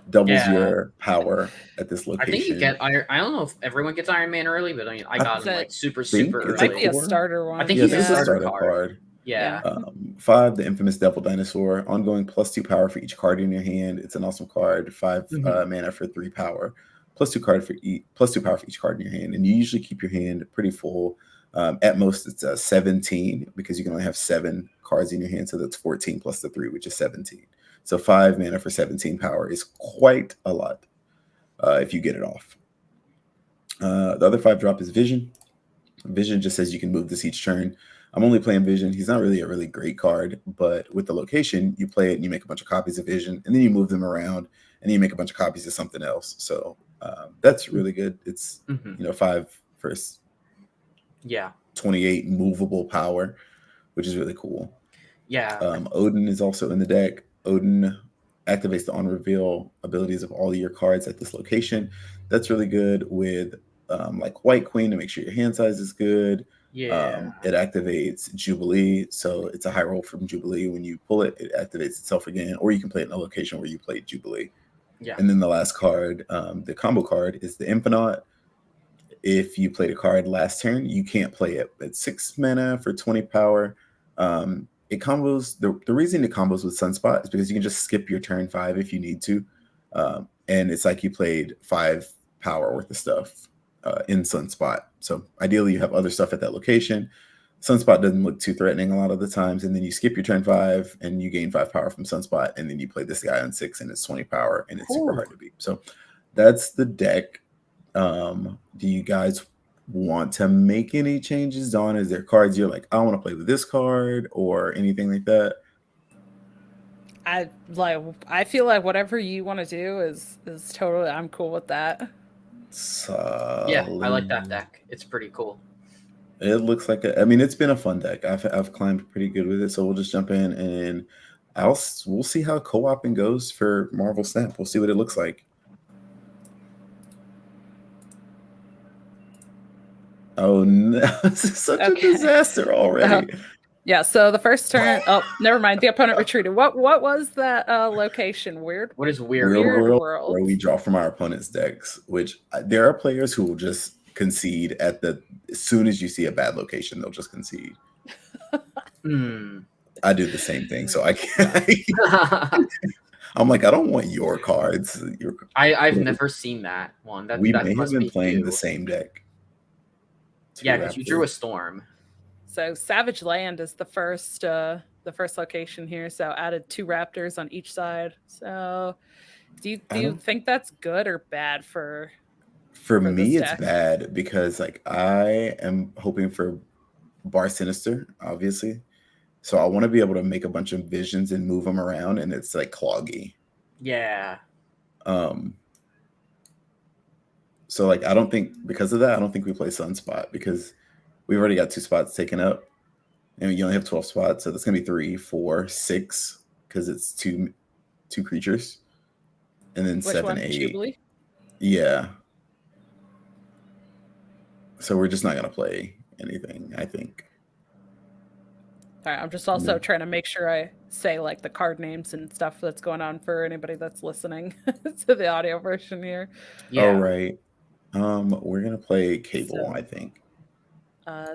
Doubles your power at this location. I think you get Iron. I don't know if everyone gets Iron Man early, but I mean, I got him like super early. Might be a starter one. I think he's a starter card. Yeah. 5, the infamous Devil Dinosaur. Ongoing +2 power for each card in your hand. It's an awesome card. 5 mana for 3 power. +2 power for each card in your hand. And you usually keep your hand pretty full. At most, it's 17 because you can only have 7 cards in your hand. So that's 14 plus the 3, which is 17. So 5 mana for 17 power is quite a lot if you get it off. The other 5 drop is Vision. Vision just says you can move this each turn. I'm only playing Vision. He's not really a really great card, but with the location, you play it and you make a bunch of copies of Vision, and then you move them around, and then you make a bunch of copies of something else. So that's really good. It's 5 for 28 movable power, which is really cool. Yeah. Odin is also in the deck. Odin activates the on reveal abilities of all of your cards at this location. That's really good with like White Queen to make sure your hand size is good. Yeah. It activates Jubilee, so it's a high roll from Jubilee. When you pull it, it activates itself again, or you can play it in a location where you played Jubilee. Yeah. And then the last card, the combo card, is the Infinite. If you played a card last turn, you can't play it. It's 6 mana for 20 power. It combos. The reason it combos with Sunspot is because you can just skip your turn 5 if you need to, and it's like you played 5 power worth of stuff in Sunspot. So ideally, you have other stuff at that location. Sunspot doesn't look too threatening a lot of the times, and then you skip your turn 5 and you gain 5 power from Sunspot, and then you play this guy on 6 and it's 20 power and it's super hard to beat. So that's the deck. Do you guys want to make any changes, Dawn? Is there cards you're like, I want to play with this card or anything like that? I feel like whatever you want to do is totally, I'm cool with that. Yeah, I like that deck. It's pretty cool. It looks like it's been a fun deck. I've climbed pretty good with it, so we'll just jump in and we'll see how co-oping goes for Marvel Snap. We'll see what it looks like. Oh no, this is such a disaster already. Yeah, so the first turn, never mind. The opponent retreated. What was that location? Weird. What is Weird World? Where we draw from our opponent's decks, which there are players who will just concede as soon as you see a bad location, they'll just concede. I do the same thing, so I can't. I'm like, I don't want your cards. I've never seen that one. We may have been playing the same deck. Yeah, because you drew a storm. So Savage Land is the first location here. So added 2 raptors on each side. So do you think that's good or bad for me? It's bad because like I am hoping for Bar Sinister, obviously. So I want to be able to make a bunch of visions and move them around, and it's like cloggy. Yeah. So like I don't think because of that, I don't think we play Sunspot because we've already got 2 spots taken up. And you only have 12 spots, so that's gonna be 3, 4, 6, because it's two creatures. And then 7, 8. Jubilee? Yeah. So we're just not gonna play anything, I think. All right, I'm just also trying to make sure I say like the card names and stuff that's going on for anybody that's listening to the audio version here. Yeah. All right. We're gonna play Cable, I think.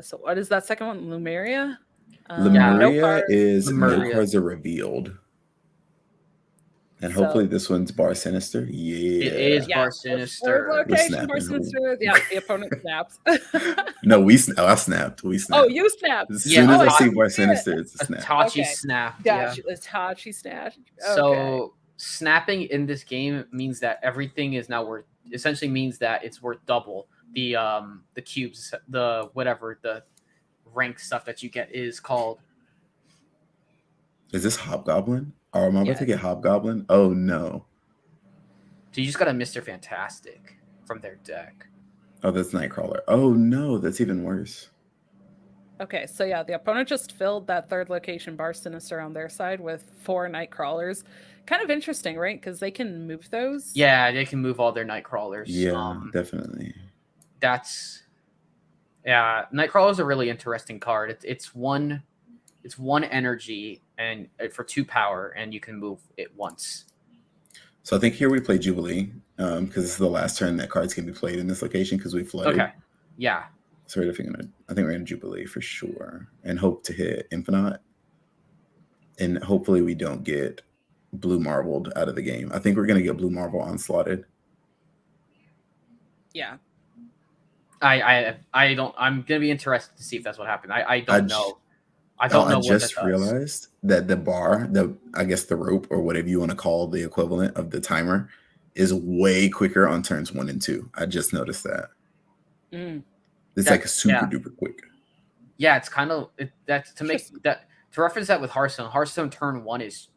So what is that second one? Lumeria? Lumeria is no cards are revealed. And So- hopefully this one's Bar Sinister. Yeah. It is Yeah, Bar the third Sinister. location, snapping. Bar Sinister. Yeah, the opponent snaps. No, I snapped. We snapped. Oh, you snapped. As Yeah, soon as I I see didn't Bar hear it. Sinister, it's a snap. Itachi Okay. snapped. Yeah. Gotcha. Itachi snap. Okay. So snapping in this game means that everything is now worth. Essentially means that it's worth double. The cubes, the whatever the rank stuff that you get is called. Is this Hobgoblin? Or am I about Yeah. to get Hobgoblin? Oh no. So you just got a Mr. Fantastic from their deck. Oh, that's Nightcrawler. Oh no, that's even worse. Okay, so yeah, the opponent just filled that third location Bar Sinister on their side with 4 night crawlers. Kind of interesting, right? Because they can move those. Yeah, they can move all their night crawlers. Yeah, definitely. Nightcrawler is a really interesting card. It's one energy and for 2 power, and you can move it once. So I think here we play Jubilee because this is the last turn that cards can be played in this location because we flooded. Okay. Yeah. So I think we're gonna Jubilee for sure and hope to hit Infinite. And hopefully we don't get blue marbled out of the game. I think we're gonna get blue marble onslaughted. Yeah. I don't. I'm gonna be interested to see if that's what happened. I don't know. I don't know. I just realized that the bar, I guess the rope or whatever you want to call the equivalent of the timer, is way quicker on turns 1 and 2. I just noticed that. It's like super duper quick. Yeah, it's kind of to reference that with Hearthstone. Hearthstone turn 1 is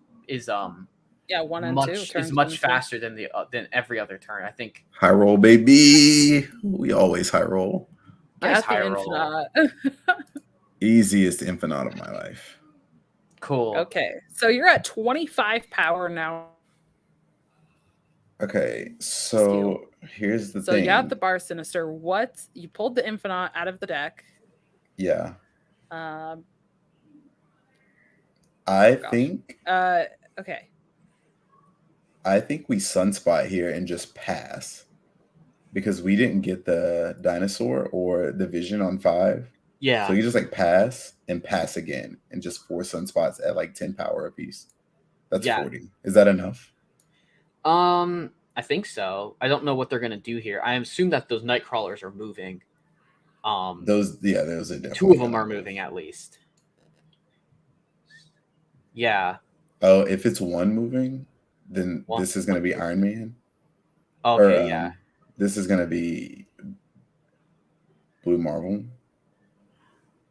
1 and 2 is much faster than every other turn. I think high roll, baby. We always high roll. Nice high roll. Easiest Infinite of my life. Cool. Okay, so you're at 25 power now. Okay, so here's the thing. So you got the Bar Sinister. You pulled the Infinite out of the deck. Yeah. I think. Okay. I think we sunspot here and just pass because we didn't get the dinosaur or the vision on 5. Yeah. So you just like pass and pass again and just 4 sunspots at like 10 power apiece. That's 40. Is that enough? I think so. I don't know what they're gonna do here. I assume that those night crawlers are moving. Those are definitely 2 of them are moving at least. Yeah. Oh, if it's 1 moving, then this is gonna be Iron Man. Okay, yeah. This is gonna be Blue Marble.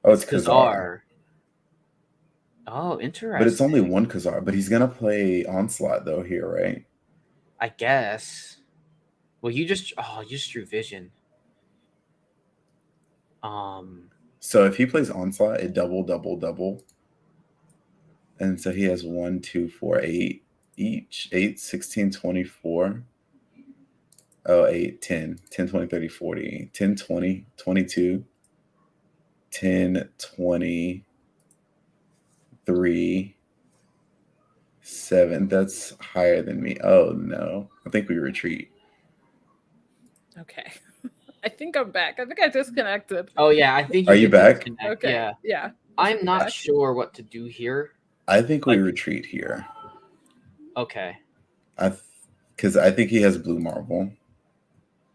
Oh, it's Khazar. Oh, interesting. But it's only 1 Khazar. But he's gonna play Onslaught though here, right? I guess. Well, you just drew Vision. So if he plays Onslaught, it double. And so he has 1, 2, 4, 8 each. 8, 16, 24. Oh, 8, 10, 10, 20, 30, 40, 10, 20, 22, 10, 20, 3, 7. That's higher than me. Oh no. I think we retreat. Okay. I think I'm back. I think I disconnected. Oh yeah, I think. Are you back? Okay. Yeah. I'm not sure what to do here. I think we retreat here. Okay. Because I think he has blue marble.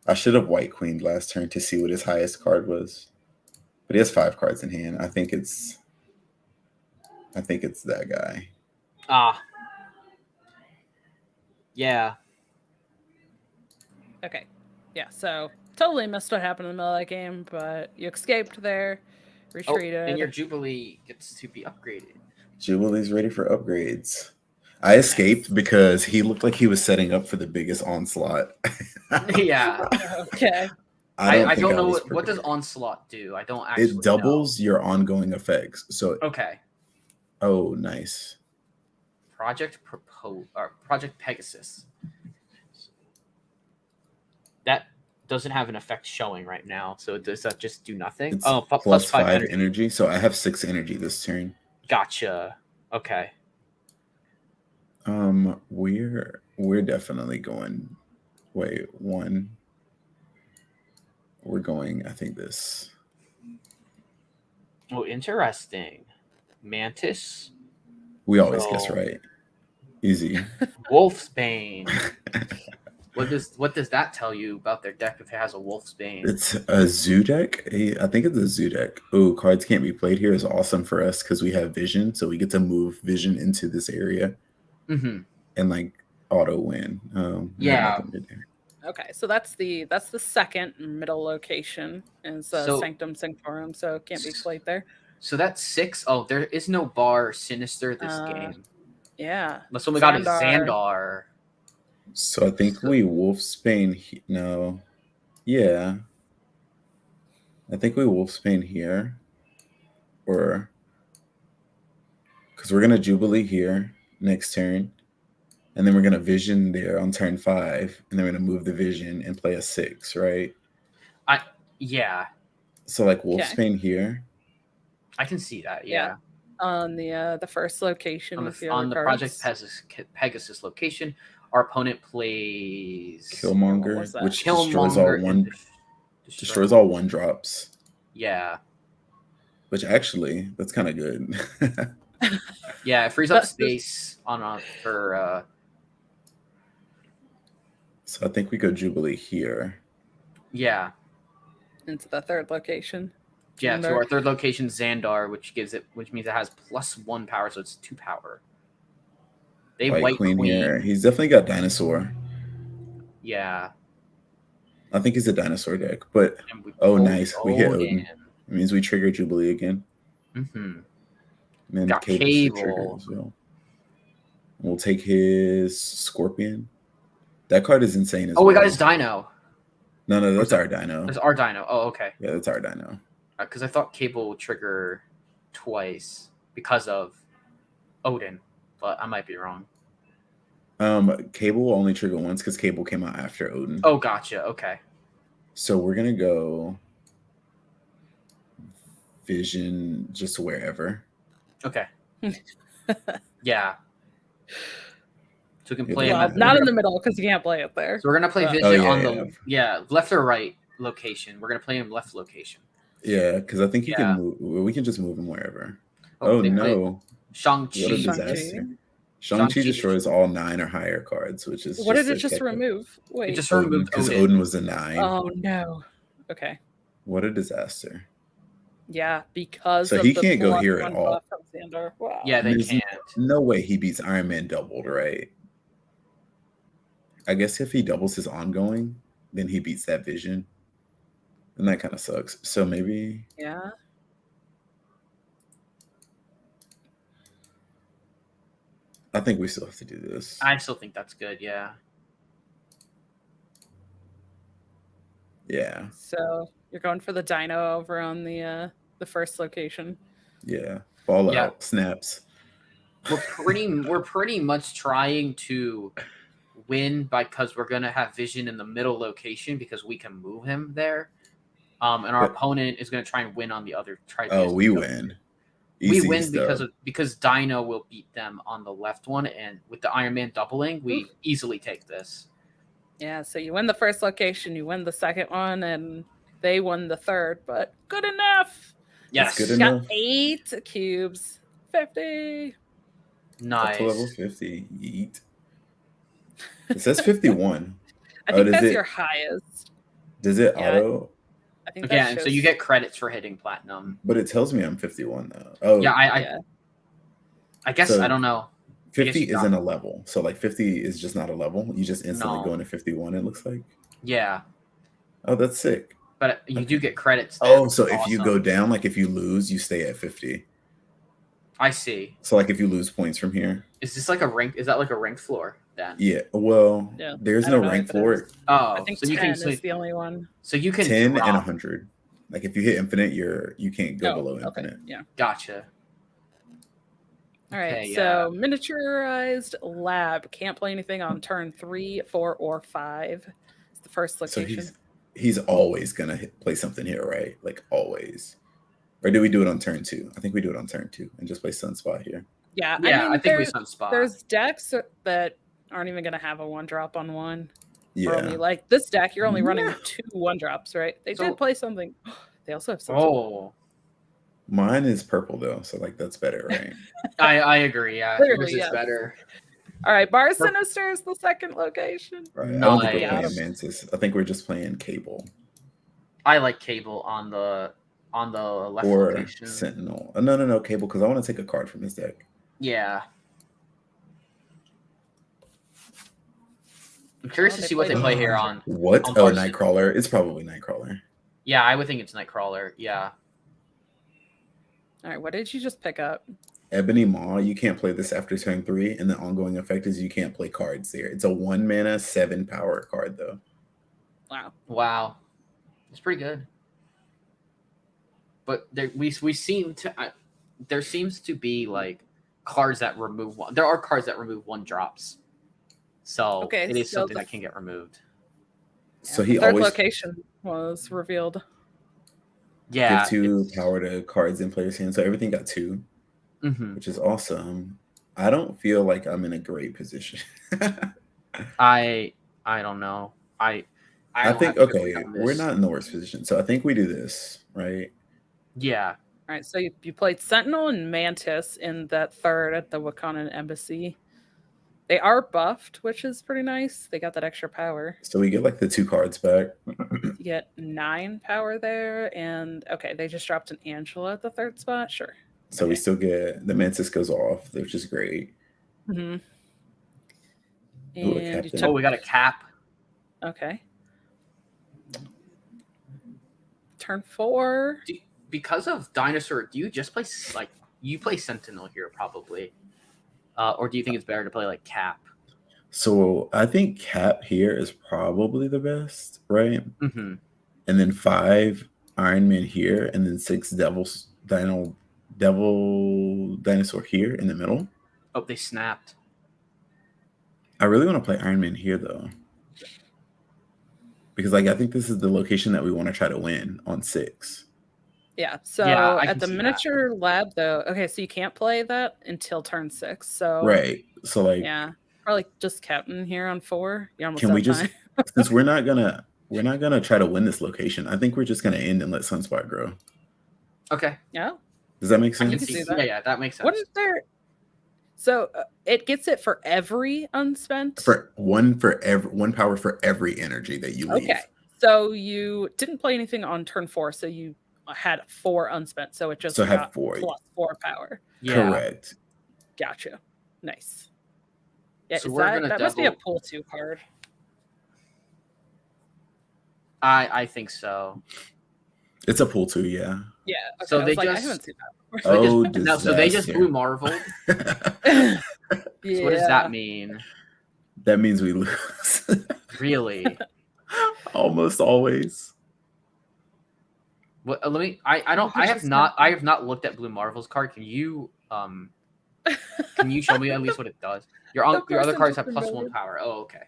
I should have white queened last turn to see what his highest card was. But he has 5 cards in hand. I think it's that guy. Yeah. Okay. Yeah, so totally missed what happened in the middle of that game, but you escaped there, retreated. And your Jubilee gets to be upgraded. Jubilee's ready for upgrades. I escaped because he looked like he was setting up for the biggest onslaught. Yeah. Okay. I don't know what does Onslaught do. I don't actually. It doubles your ongoing effects. So okay. Oh, nice. Project Pegasus. That doesn't have an effect showing right now. So does that just do nothing? It's plus 5 energy. So I have 6 energy this turn. Gotcha. Okay. We're definitely going. Wait, 1. We're going. I think this. Oh, interesting. Mantis. We always guess right. Easy. Wolfsbane. What does that tell you about their deck if it has a Wolfsbane? It's a zoo deck. I think it's a zoo deck. Oh, cards can't be played here is awesome for us because we have vision, so we get to move vision into this area Mm-hmm. and like auto win. Yeah. Okay, so that's the second middle location is Sanctum Sanctorum, so it can't be played there. So that's 6. Oh, there is no bar sinister this game. Yeah. That's what we got is Xandar. So I think we Wolfsbane. No. Yeah. I think we Wolfsbane here. Or. Because we're going to Jubilee here next turn. And then we're going to Vision there on turn 5. And then we're going to move the Vision and play a 6, right? Yeah. So like Wolfsbane here. I can see that, yeah. On the first location on the Project Pegasus location, our opponent plays Killmonger, which Killmonger destroys all 1-drops. Yeah. Which actually, that's kind of good. Yeah, it frees up space for. So I think we go Jubilee here. Yeah. Into the third location. Yeah, to our third location, Xandar, which means it has +1 power, so it's 2 power. They White Queen here. He's definitely got Dinosaur. Yeah. I think he's a Dinosaur deck, but nice. We hit Odin. It means we trigger Jubilee again. Mm-hmm. And then got Cable. Well. We'll take his Scorpion. That card is insane as well. Oh, we got his Dino. No, that's our Dino. That's our Dino. Oh, okay. Yeah, that's our Dino. Because I thought Cable would trigger twice because of Odin, but I might be wrong. Cable will only trigger once because Cable came out after Odin. Oh, gotcha. Okay. So we're gonna go Vision just wherever. Okay. Yeah. So we can play not in the middle because you can't play it there. So we're gonna play Vision on the left or right location. We're gonna play him left location. Yeah, because I think you can move. We can just move him wherever. Oh no, Shang-Chi. What a disaster! Shang-Chi destroys all 9 or higher cards, which is. What did it just remove? Wait, it just removed because Odin was a 9. Oh no. Okay. What a disaster! Yeah, because so he can't go here at all. Wow. Yeah, they can't. No way he beats Iron Man doubled, right? I guess if he doubles his ongoing, then he beats that Vision. And that kind of sucks. So maybe. Yeah. I think we still have to do this. I still think that's good, yeah. Yeah. So you're going for the Dino over on the first location. Yeah. Ball out. Snaps. We're pretty much trying to win because we're gonna have Vision in the middle location because we can move him there. And our opponent is going to try and win on the other. We win. We win because Dino will beat them on the left one, and with the Iron Man doubling, we easily take this. Yeah, so you win the first location, you win the second one, and they won the third, but good enough. Yes, good enough. Got 8 cubes, 50. Nice. To level 50. Yeet. It says 51. I think that's your highest. Does it auto? I think again, so you get credits for hitting platinum. But it tells me I'm 51 though. Oh yeah, I guess so I don't know. 50 isn't a level, so like 50 is just not a level. You just instantly go into 51. It looks like. Yeah. Oh, that's sick. But you do get credits. Oh, so if you go down, like if you lose, you stay at 50. I see. So like if you lose points from here. Is this like a rank? Is that like a ranked floor? Then? Yeah, well, there's no rank for it. Oh, I think so 10 is the only one. So you can 10 and 100. Like if you hit infinite, you can't go below infinite. Yeah, gotcha. All right, so miniaturized lab can't play anything on turn 3, 4, or 5. It's the first location. So he's always gonna play something here, right? Like always. Or do we do it on turn 2? I think we do it on turn 2 and just play Sunspot here. Yeah, I think we Sunspot. There's decks that aren't even going to have a 1-drop on one. Yeah. Only, like this deck, you're only running 2 1-drops, right? They did play something. They also have something. Oh. Mine is purple though, so like that's better, right? I agree. Yeah, Clearly, yours is better. All right, Bar Sinister is the second location. Right. I don't think we're Nice. playing Mantis. I think we're just playing Cable I like Cable on the left or location. Sentinel. No, Cable, because I want to take a card from his deck. Yeah. I'm curious to see what they play here on. What? on Oh, Bar Sin- Nightcrawler. It's probably Nightcrawler. Yeah, I would think it's Nightcrawler. Yeah. All right, what did you just pick up? Ebony Maw, you can't play this after turn 3, and the ongoing effect is you can't play cards there. It's a 1 mana, 7 power card, though. Wow. It's pretty good. But there seems to be like cards that remove one. There are cards that remove 1-drops. So Okay, it is so something that can get removed. So the he third always location was revealed. Yeah. gives 2 power to cards in player's hand. So everything got 2, Mm-hmm. which is awesome. I don't feel like I'm in a great position. I don't know. I think, okay, we're not in the worst position. So I think we do this, right? Yeah. All right, so you played Sentinel and Mantis in that third at the Wakandan Embassy. They are buffed, which is pretty nice. They got that extra power. So we get like the 2 cards back. You get 9 power there, and okay, they just dropped an Angela at the third spot. Sure. So we still get the Mantis goes off, which is great. Mm-hmm. Ooh, a And you captain. took, We got a cap. okay. Turn 4. Because of Dinosaur, do you just play you play Sentinel here probably? Or do you think it's better to play like Cap? So I think Cap here is probably the best, right? Mm-hmm. And then 5 Iron Man here, and then 6 Devil Dinosaur here in the middle. Oh, they snapped. I really want to play Iron Man here though, because like I think this is the location that we want to try to win on 6. Yeah, so Yeah, I at can the see that. miniature lab though, okay, so you can't play that until turn 6. So Right. So like, yeah, probably just Captain here on 4. You're almost can we out just time. since we're not gonna try to win this location, I think we're just gonna end and let Sunspot grow. Okay. Yeah. Does that make I can sense? see see. that. Yeah, that makes sense. Wouldn't there? So it gets it for every unspent. For one power for every energy that you leave. Okay, so you didn't play anything on turn 4, so you had 4 unspent, so it just So have got 4. plus 4 power. Yeah. Correct. Gotcha. Nice. Yeah, So we're gonna that must be a double- pull 2 card. I think so. It's a pull 2, yeah. Yeah. Okay, So I they was like, I just- haven't seen that Oh, So they just disaster. blue marveled. before. So what does that mean? That means we lose. Really? Almost always. What, let me. I don't. I have not looked at Blue Marvel's card. Can you show me at least what it does? Your Of course, other I'm cards just have +1 familiar. power. Oh, okay.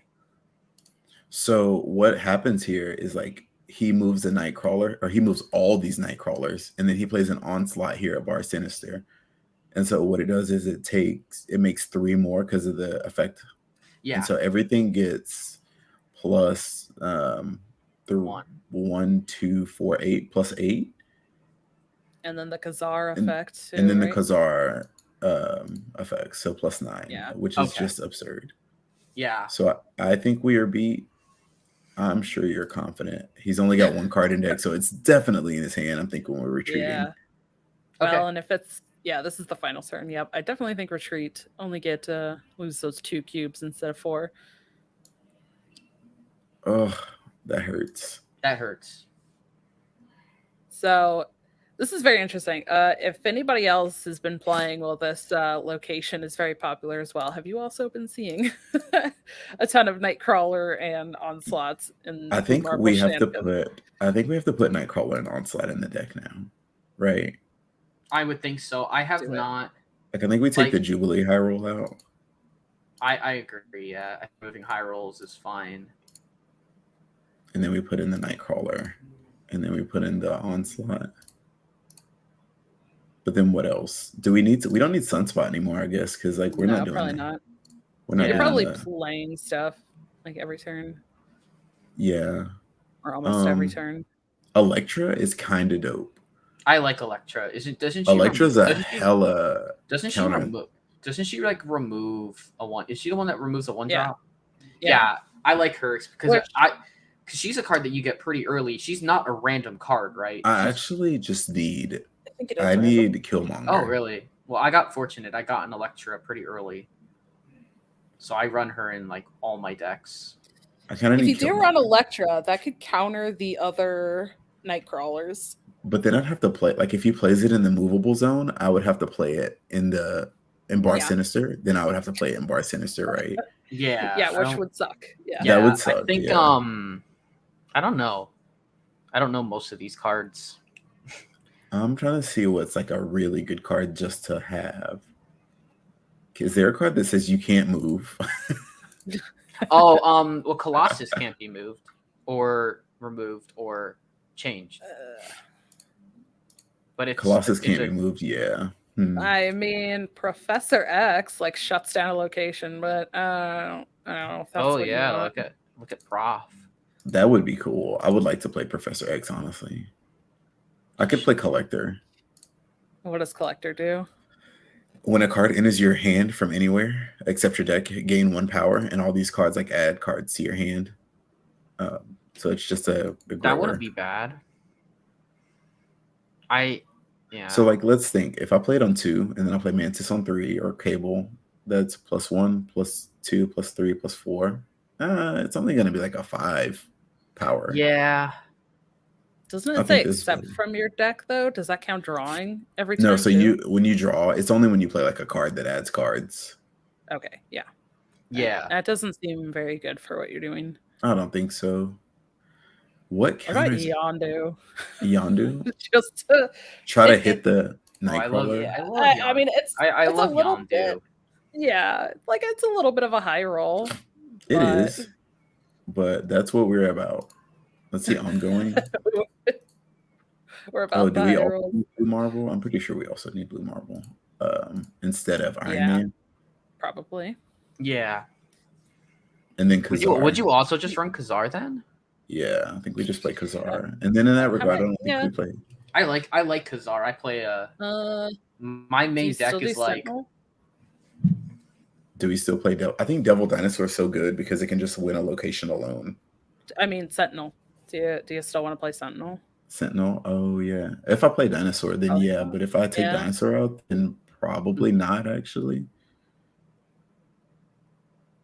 So what happens here is like he moves a Nightcrawler, or he moves all these Nightcrawlers, and then he plays an Onslaught here at Bar Sinister. And so what it does is it makes 3 more because of the effect. Yeah. And so everything gets plus through 1. 1, 2, 4, 8 plus 8. And then the Khazar And- effect. Too, And then right? the Khazar effect, so plus 9, Yeah. which is Okay. just absurd. Yeah. So I think we are beat. I'm sure you're confident. He's only got 1 card in deck, so it's definitely in his hand. I'm thinking we're retreating. Yeah. Okay. Well, and if it's this is the final turn. Yep, I definitely think retreat. Only get lose those 2 cubes instead of 4. Oh, that hurts. That hurts. So this is very interesting. If anybody else has been playing, well, this location is very popular as well. Have you also been seeing a ton of Nightcrawler and Onslaughts? In I think Marvel we have to shenanigans? put Nightcrawler and Onslaught in the deck now, right? I would think so. I have Do it. not. Like I think we take Like- the Jubilee High Roll out. I agree. Yeah, I think moving high rolls is fine. And then we put in the Nightcrawler, and then we put in the Onslaught. But then what else? Do we need to? We don't need Sunspot anymore, I guess, because like we're No, not doing probably that. not. We're not You're doing probably that. playing stuff like every turn Yeah. or almost every Um, turn. Electra is kind of dope. I like Electra. Doesn't she? Electra's remo- a doesn't she- hella Doesn't she counter. remove? doesn't she like remove a one? Is she the one that removes a one Yeah. drop? Yeah, I like her because because she's a card that you get pretty early. She's not a random card, right? I actually just need. I think it is. I random. need Killmonger. Oh, really? Well, I got fortunate. I got an Electra pretty early, so I run her in like all my decks. I kind of If need. you do run Electra, that could counter the other Nightcrawlers. But then I'd have to play, like, if he plays it in the movable zone, I would have to play it in Bar Sinister. Then I would have to play it in Bar Sinister, right? Yeah, which would suck. Yeah, that would suck. I think I don't know. I don't know most of these cards. I'm trying to see what's like a really good card just to have. Is there a card that says you can't move? Well, Colossus can't be moved or removed or changed. But if Colossus can't be moved, yeah. I mean, Professor X like shuts down a location, but I don't know if that's what you want. look at Prof. That would be cool. I would like to play Professor X, honestly. I could play Collector. What does Collector do? When a card enters your hand from anywhere except your deck, gain 1 power, and all these cards like add cards to your hand. So it's just a that wouldn't be bad. So like, let's think. If I played on 2 and then I play Mantis on 3 or Cable, that's +1, +2, +3, +4. It's only going to be like a 5 power. Yeah. Doesn't it say except from your deck though? Does that count drawing every turn? No, so when you draw, it's only when you play like a card that adds cards. Okay, yeah. That doesn't seem very good for what you're doing. I don't think so. What counters? What about Yondu? Just to try to hit the Nightcrawler. I mean, I love a little Yondu. bit. Yeah, like it's a little bit of a high roll. It is, but that's what we're about. Let's see, ongoing. We're about. Do we all need Blue Marble? I'm pretty sure we also need Blue Marble instead of Iron Man. Probably. Yeah. And then Khazar. Would you also just run Khazar then? Yeah, I think we just play Khazar. And then in that regard, I don't think we play. I like Khazar. I play my main deck is like. Sentinel? Do we still play Devil? I think Devil Dinosaur is so good because it can just win a location alone. I mean, Sentinel. Do you still want to play Sentinel? Sentinel? Oh, yeah. If I play Dinosaur, then yeah. But if I take Dinosaur out, then probably not, actually.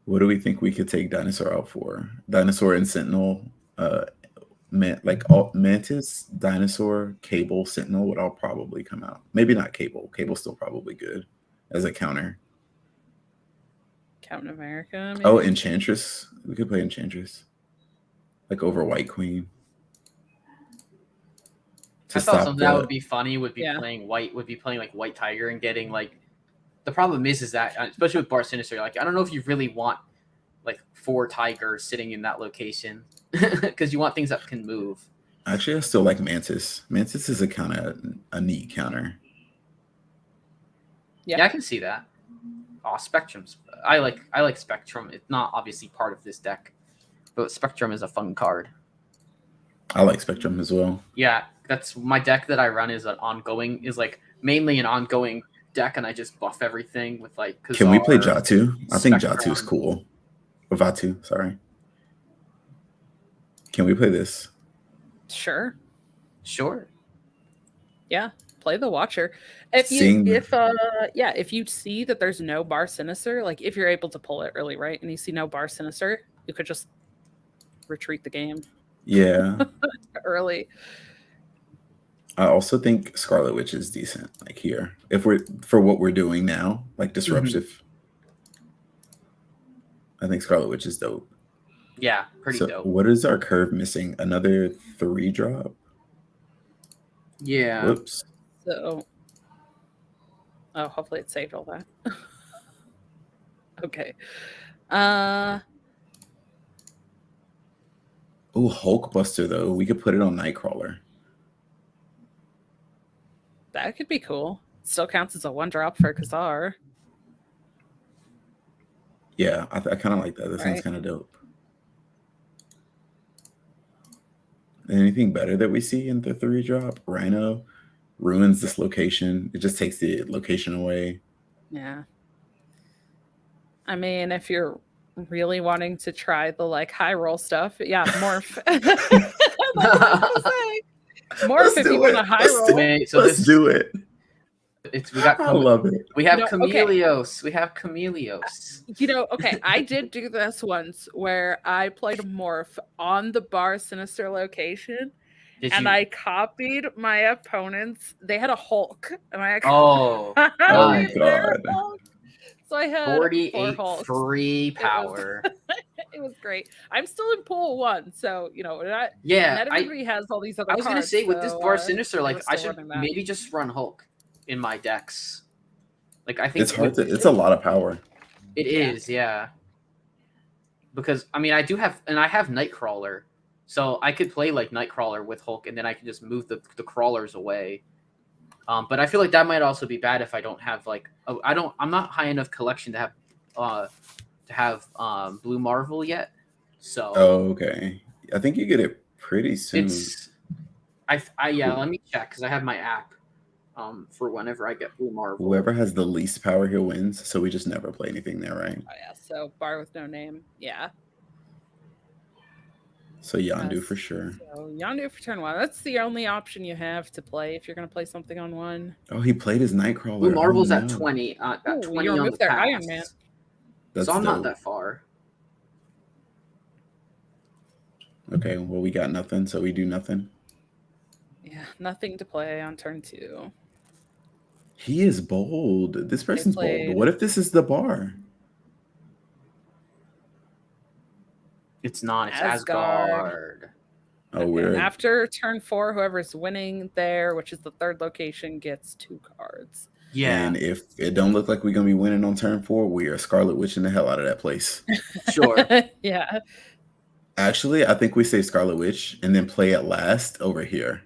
What do we think we could take Dinosaur out for? Dinosaur and Sentinel, Mantis, Dinosaur, Cable, Sentinel would all probably come out. Maybe not Cable. Cable's still probably good as a counter. Captain America, maybe? Oh, Enchantress. We could play Enchantress. Like over White Queen. I thought something that would be funny would be playing like White Tiger and getting like. The problem is that especially with Bar Sinister, like I don't know if you really want like 4 tigers sitting in that location because you want things that can move. Actually, I still like Mantis. Mantis is a neat counter. Yeah, I can see that. Oh, Spectrum's. I like Spectrum. It's not obviously part of this deck, but Spectrum is a fun card. I like Spectrum as well. Yeah, that's my deck that I run is mainly an ongoing deck, and I just buff everything with like. Khazar, can we play Jatu? I think Spectrum. Jatu is cool. Or Vatu, sorry. Can we play this? Sure. Yeah, play the Watcher. If you see that there's no Bar Sinister, like if you're able to pull it early, right, and you see no Bar Sinister, you could just retreat the game. Yeah. Early. I also think Scarlet Witch is decent. Like here, if we're for what we're doing now, like disruptive. Mm-hmm. I think Scarlet Witch is dope. Yeah, pretty dope. What is our curve missing? Another 3 drop? Yeah. Whoops. So, hopefully it saved all that. Okay. Hulkbuster though. We could put it on Nightcrawler. That could be cool. Still counts as a 1-drop for Khazar. Yeah, I kind of like that. That sounds kind of dope. Anything better that we see in the 3-drop? Rhino ruins this location. It just takes the location away. Yeah. I mean, if you're really wanting to try the like high roll stuff, yeah, morph. That's what I was gonna say. Morph Let's if do you want it. a high Let's roll. do Wait, it. so Let's this do it. we got I love it. we have No, okay. Chameleos. We have Chameleos. Okay, I did do this once where I played a morph on the bar sinister location. Did And you? I copied my opponents. They had a Hulk, and I Oh, copied their God. Hulk. So I had 4 48 Hulks. free power. It was great. I'm still in pool 1, so not Yeah, everybody has all these other I was gonna cards, say with this so, bar sinister, they like were I still should running that. maybe just run Hulk in my decks. Like I think It's hard to. It's a lot of power. It is, yeah. Because I mean, I have Nightcrawler, so I could play like Nightcrawler with Hulk, and then I can just move the crawlers away. But I feel like that might also be bad if I don't have like I'm not high enough collection to have Blue Marvel yet. So Oh, okay. I think you get it pretty soon. yeah. Let me check because I have my app. For whenever I get Blue Marvel. Whoever has the least power here wins. So we just never play anything there, right? Oh yeah, so bar with no name. Yeah. So Yondu for sure. So Yondu for turn 1. That's the only option you have to play if you're going to play something on 1. Oh, he played his Nightcrawler. Blue Marvel's oh, at 20. Got 20 you on removed the their pass. Iron Man. That's so I'm dope. not that far. Okay, well we got nothing, so we do nothing. Yeah, nothing to play on turn 2. He is bold. This person's played- bold. What if this is the bar? It's not. It's Asgard. Asgard. Oh, And weird. after turn 4, whoever's winning there, which is the 3rd location, gets 2 cards. Yeah. And if it don't look like we're gonna be winning on turn 4, we are Scarlet Witching the hell out of that place. Sure. Yeah. Actually, I think we say Scarlet Witch and then play it last over here.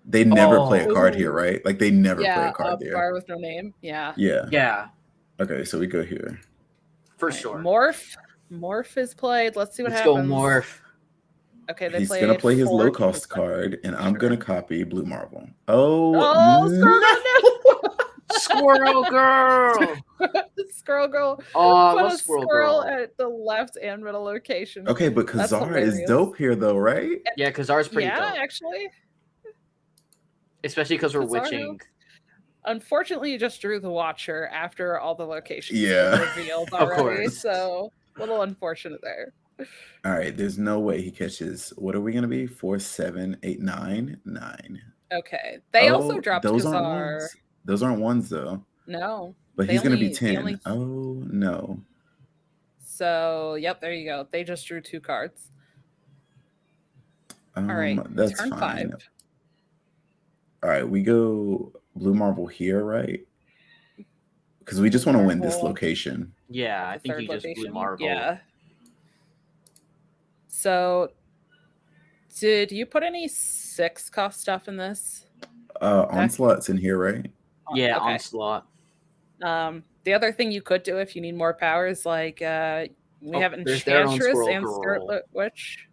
They never play a card here, right? Like they never play a card there. Bar with no name. Yeah. Yeah. Yeah. Okay, so we go here. For Right, sure. Morph is played. Let's see what Let's happens. go Morph. Okay, they He's played gonna play his 4 low cost card, and I'm gonna copy Blue Marvel. Oh, Squirrel girl! Squirrel girl. Oh, Put love a Squirrel squirrel Girl. at the left and middle location. Okay, but That's Kazar is hilarious. dope here, though, right? Yeah, Kazar's pretty dope. Actually. Especially because we're Kazar witching. helps. Unfortunately, you just drew the Watcher after all the locations Yeah. were revealed Of already, course. so a little unfortunate there. All right, there's no way he catches. What are we gonna be? 4, 7, 8, 9, 9. Okay. They also dropped those aren't Kazar. ones. Those aren't ones though. No. But They he's gonna be only- 10. they only- Oh no. So, yep, there you go. They just drew 2 cards. All right. That's turn fine. 5. All right, we go Blue Marvel here, right? Because we just want to win this Marvel. location. Yeah, I The think third you just location. Blue Marvel. Yeah. So, did you put any 6 cost stuff in this? Onslaught's in here, right? Yeah, Okay. Onslaught. The other thing you could do if you need more power is like we have there's their own Enchantress Squirrel and Girl. Scarlet Witch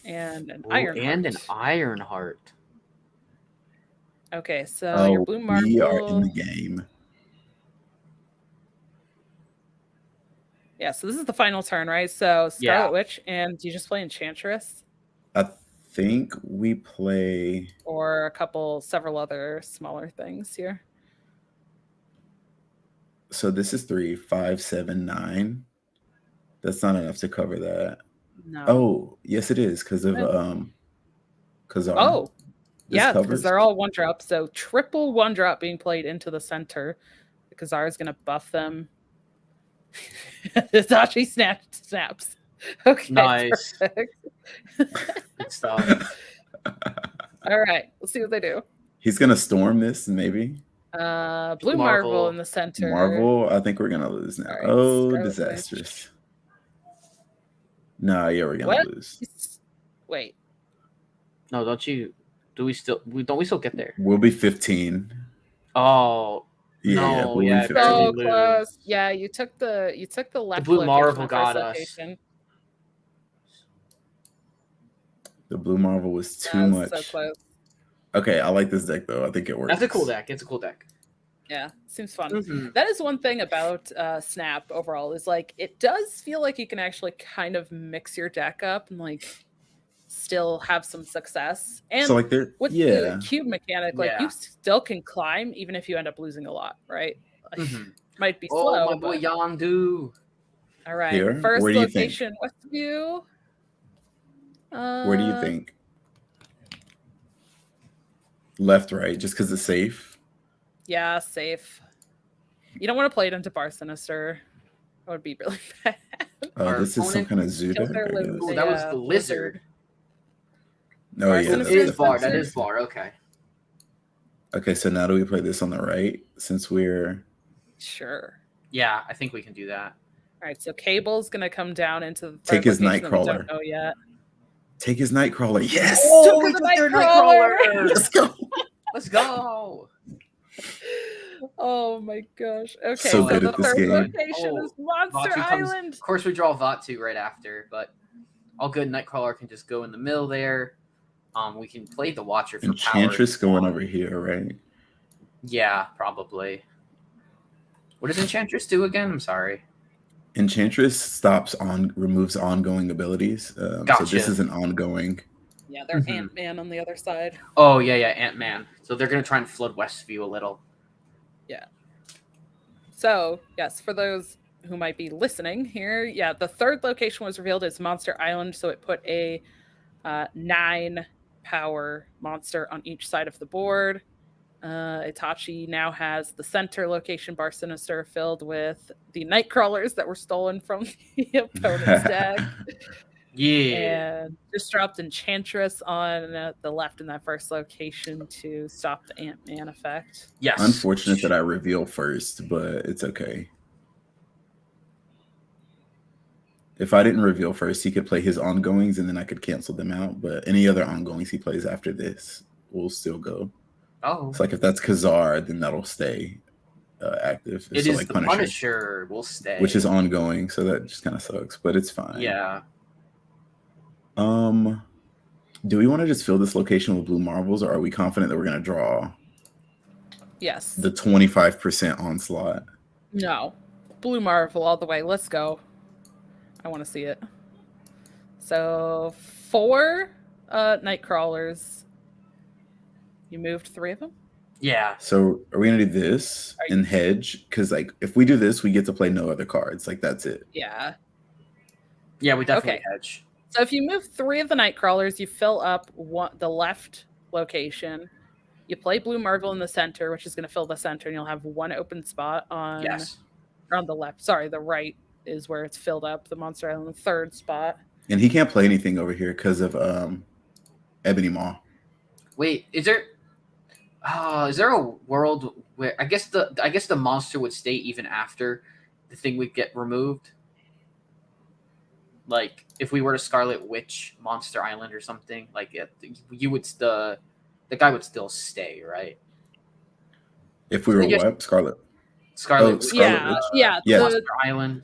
and an Iron And an Heart. Iron Heart. Okay, so your Blue Marvel. We are in the game. Yeah, so this is the final turn, right? So Scarlet Yeah. Witch, and do you just play Enchantress I think we play. or several other smaller things here? So this is 3, 5, 7, 9. That's not enough to cover that. No. Oh, yes, it is because of Kazar. Oh, This yeah, because covers. they're all 1-drop. So triple 1-drop being played into the center. Kazar is going to buff them. Itachi snaps. Okay, Nice. perfect. Good stuff. All right, let's see what they do. He's gonna storm this, maybe. Blue Marvel Marvel. in the center. Marvel, I think we're gonna lose now. All right, Oh, Scarlet disastrous. No, yeah, we're gonna What? lose. Wait, No, don't you? Do we still? Don't we still get there? We'll be 15. Oh, Yeah, No, we'll yeah, be 15. barely so lose. close. Yeah, you took the left. Blue location, Marvel the got first us. location. The Blue Marvel was too That was much. So close. Okay, I like this deck though. I think it works. that's a cool deck. It's a cool deck. Yeah, seems fun. Mhm. That is one thing about Snap overall is like it does feel like you can actually kind of mix your deck up and like still have some success. So And like there, with the yeah. cube mechanic, like you Yeah. still can climb even if you end up losing a lot, right? Like, Mhm. might be Oh, slow, my boy but Yandu. all right. Here, First where do you think? location, Westview. Where do you think? Left, right, just because it's safe. Yeah, safe. You don't want to play it into Bar Sinister. That would be really bad. Oh, Our this is some opponent kind of zoo Killed deck, their I li- guess. Ooh, the, that was the lizard. Oh Bar yeah, Sinister It that's is bar. That defensive. is bar. Okay. Okay, so now do we play this on the right since we're Sure. Yeah, I think we can do that. All right, so Cable's gonna come down into the Take third his location that we don't Nightcrawler. know yet. Take his Nightcrawler. Yes! Oh, Took we the took their Nightcrawler! Nightcrawler. Let's go. Let's go. Oh my gosh. Okay, So so good the at this third game. location is Oh, Monster Vatu comes. Island. Of course, we draw Vatu right after, but all good. Nightcrawler can just go in the middle there. We can play the Watcher for Enchantress power. going over here, right? Yeah, probably. What does Enchantress do again? I'm sorry. Enchantress removes ongoing abilities. So Gotcha. this is an ongoing. Yeah, they're Mhm. Ant-Man on the other side. Oh yeah, Ant-Man. So they're gonna try and flood Westview a little. Yeah. So, yes, for those who might be listening here, yeah, the third location was revealed as Monster Island, so it put a 9 power monster on each side of the board. Itachi now has the center location, Bar Sinister, filled with the Nightcrawlers that were stolen from the opponent's deck. Yeah. And just dropped Enchantress on the left in that first location to stop the Ant-Man effect. Yes. Unfortunate that I reveal first, but it's okay. If I didn't reveal first, he could play his ongoings and then I could cancel them out. But any other ongoings he plays after this will still go. Oh. It's like if that's Khazar, then that'll stay active. It so is like the Punisher will stay. which is ongoing, so that just kind of sucks, but it's fine. Yeah. Do we want to just fill this location with blue marbles, or are we confident that we're going to draw Yes. the 25% onslaught? No. Blue Marvel all the way. Let's go. I want to see it. So 4 Nightcrawlers. You moved 3 of them? Yeah. So are we going to do this and hedge? Because like if we do this, we get to play no other cards. Like that's it. Yeah. Yeah, we definitely Okay. hedge. So if you move 3 of the Nightcrawlers, you fill up the left location. You play Blue Marvel in the center, which is going to fill the center, and you'll have 1 open spot on the left. Sorry, the right is where it's filled up. The Monster Island, the third spot. And he can't play anything over here because of Ebony Maw. Wait, is there a world where I guess the monster would stay even after the thing would get removed? Like if we were to Scarlet Witch Monster Island or something, like you would the guy would still stay, right? If we were what? Scarlet Witch, Yeah. Monster Island.